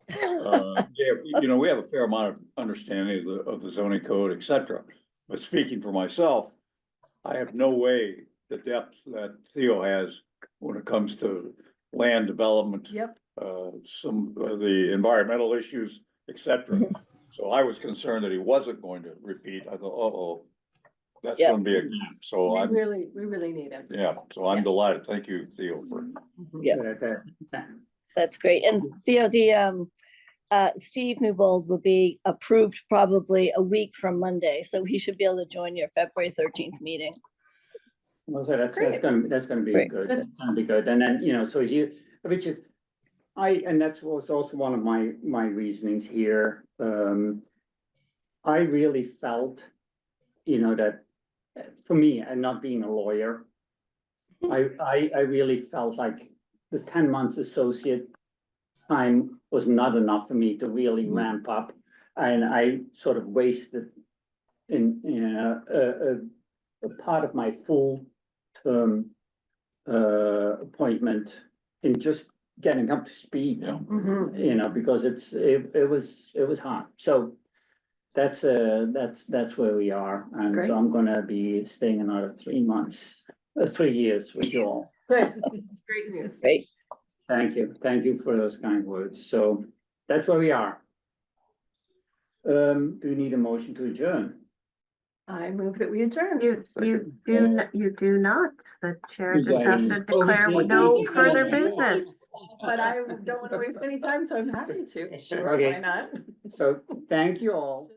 Yeah, we have a fair amount of understanding of the zoning code, et cetera. But speaking for myself, I have no way the depth that Theo has when it comes to land development. Yep. Some of the environmental issues, et cetera. So I was concerned that he wasn't going to repeat. I thought, that's Yep. gonna be a gap. So We I'm, really need him. yeah, so I'm Yeah. delighted. Thank you, Theo, for. Yeah. That's great. And Theo, the Steve Newbold will be approved probably a week from Monday, so he should be able to join your February 13th meeting. Well, so that's Great. gonna be Great. good. That's gonna be good. And then, so here, which is, and that's was also one of my reasonings here. I really felt, that for me, and not being a lawyer, I really felt like the 10 months associate time was not enough for me to really ramp up. And I sort of wasted a part of my full term appointment in just getting up to speed. Mhm. Because it was hard. So that's where we are. And Great. so I'm gonna be staying another 3 months, 3 years with you all. Good, it's great news. Great. Thank you for those kind words. So that's where we are. Do you need a motion to adjourn? I move that we adjourn. You do not. The chair You just has to got it. declare Oh, no you did. further Yeah. business. But I don't want to waste any time, so I'm happy to. Sure, Okay. why not? So thank you all.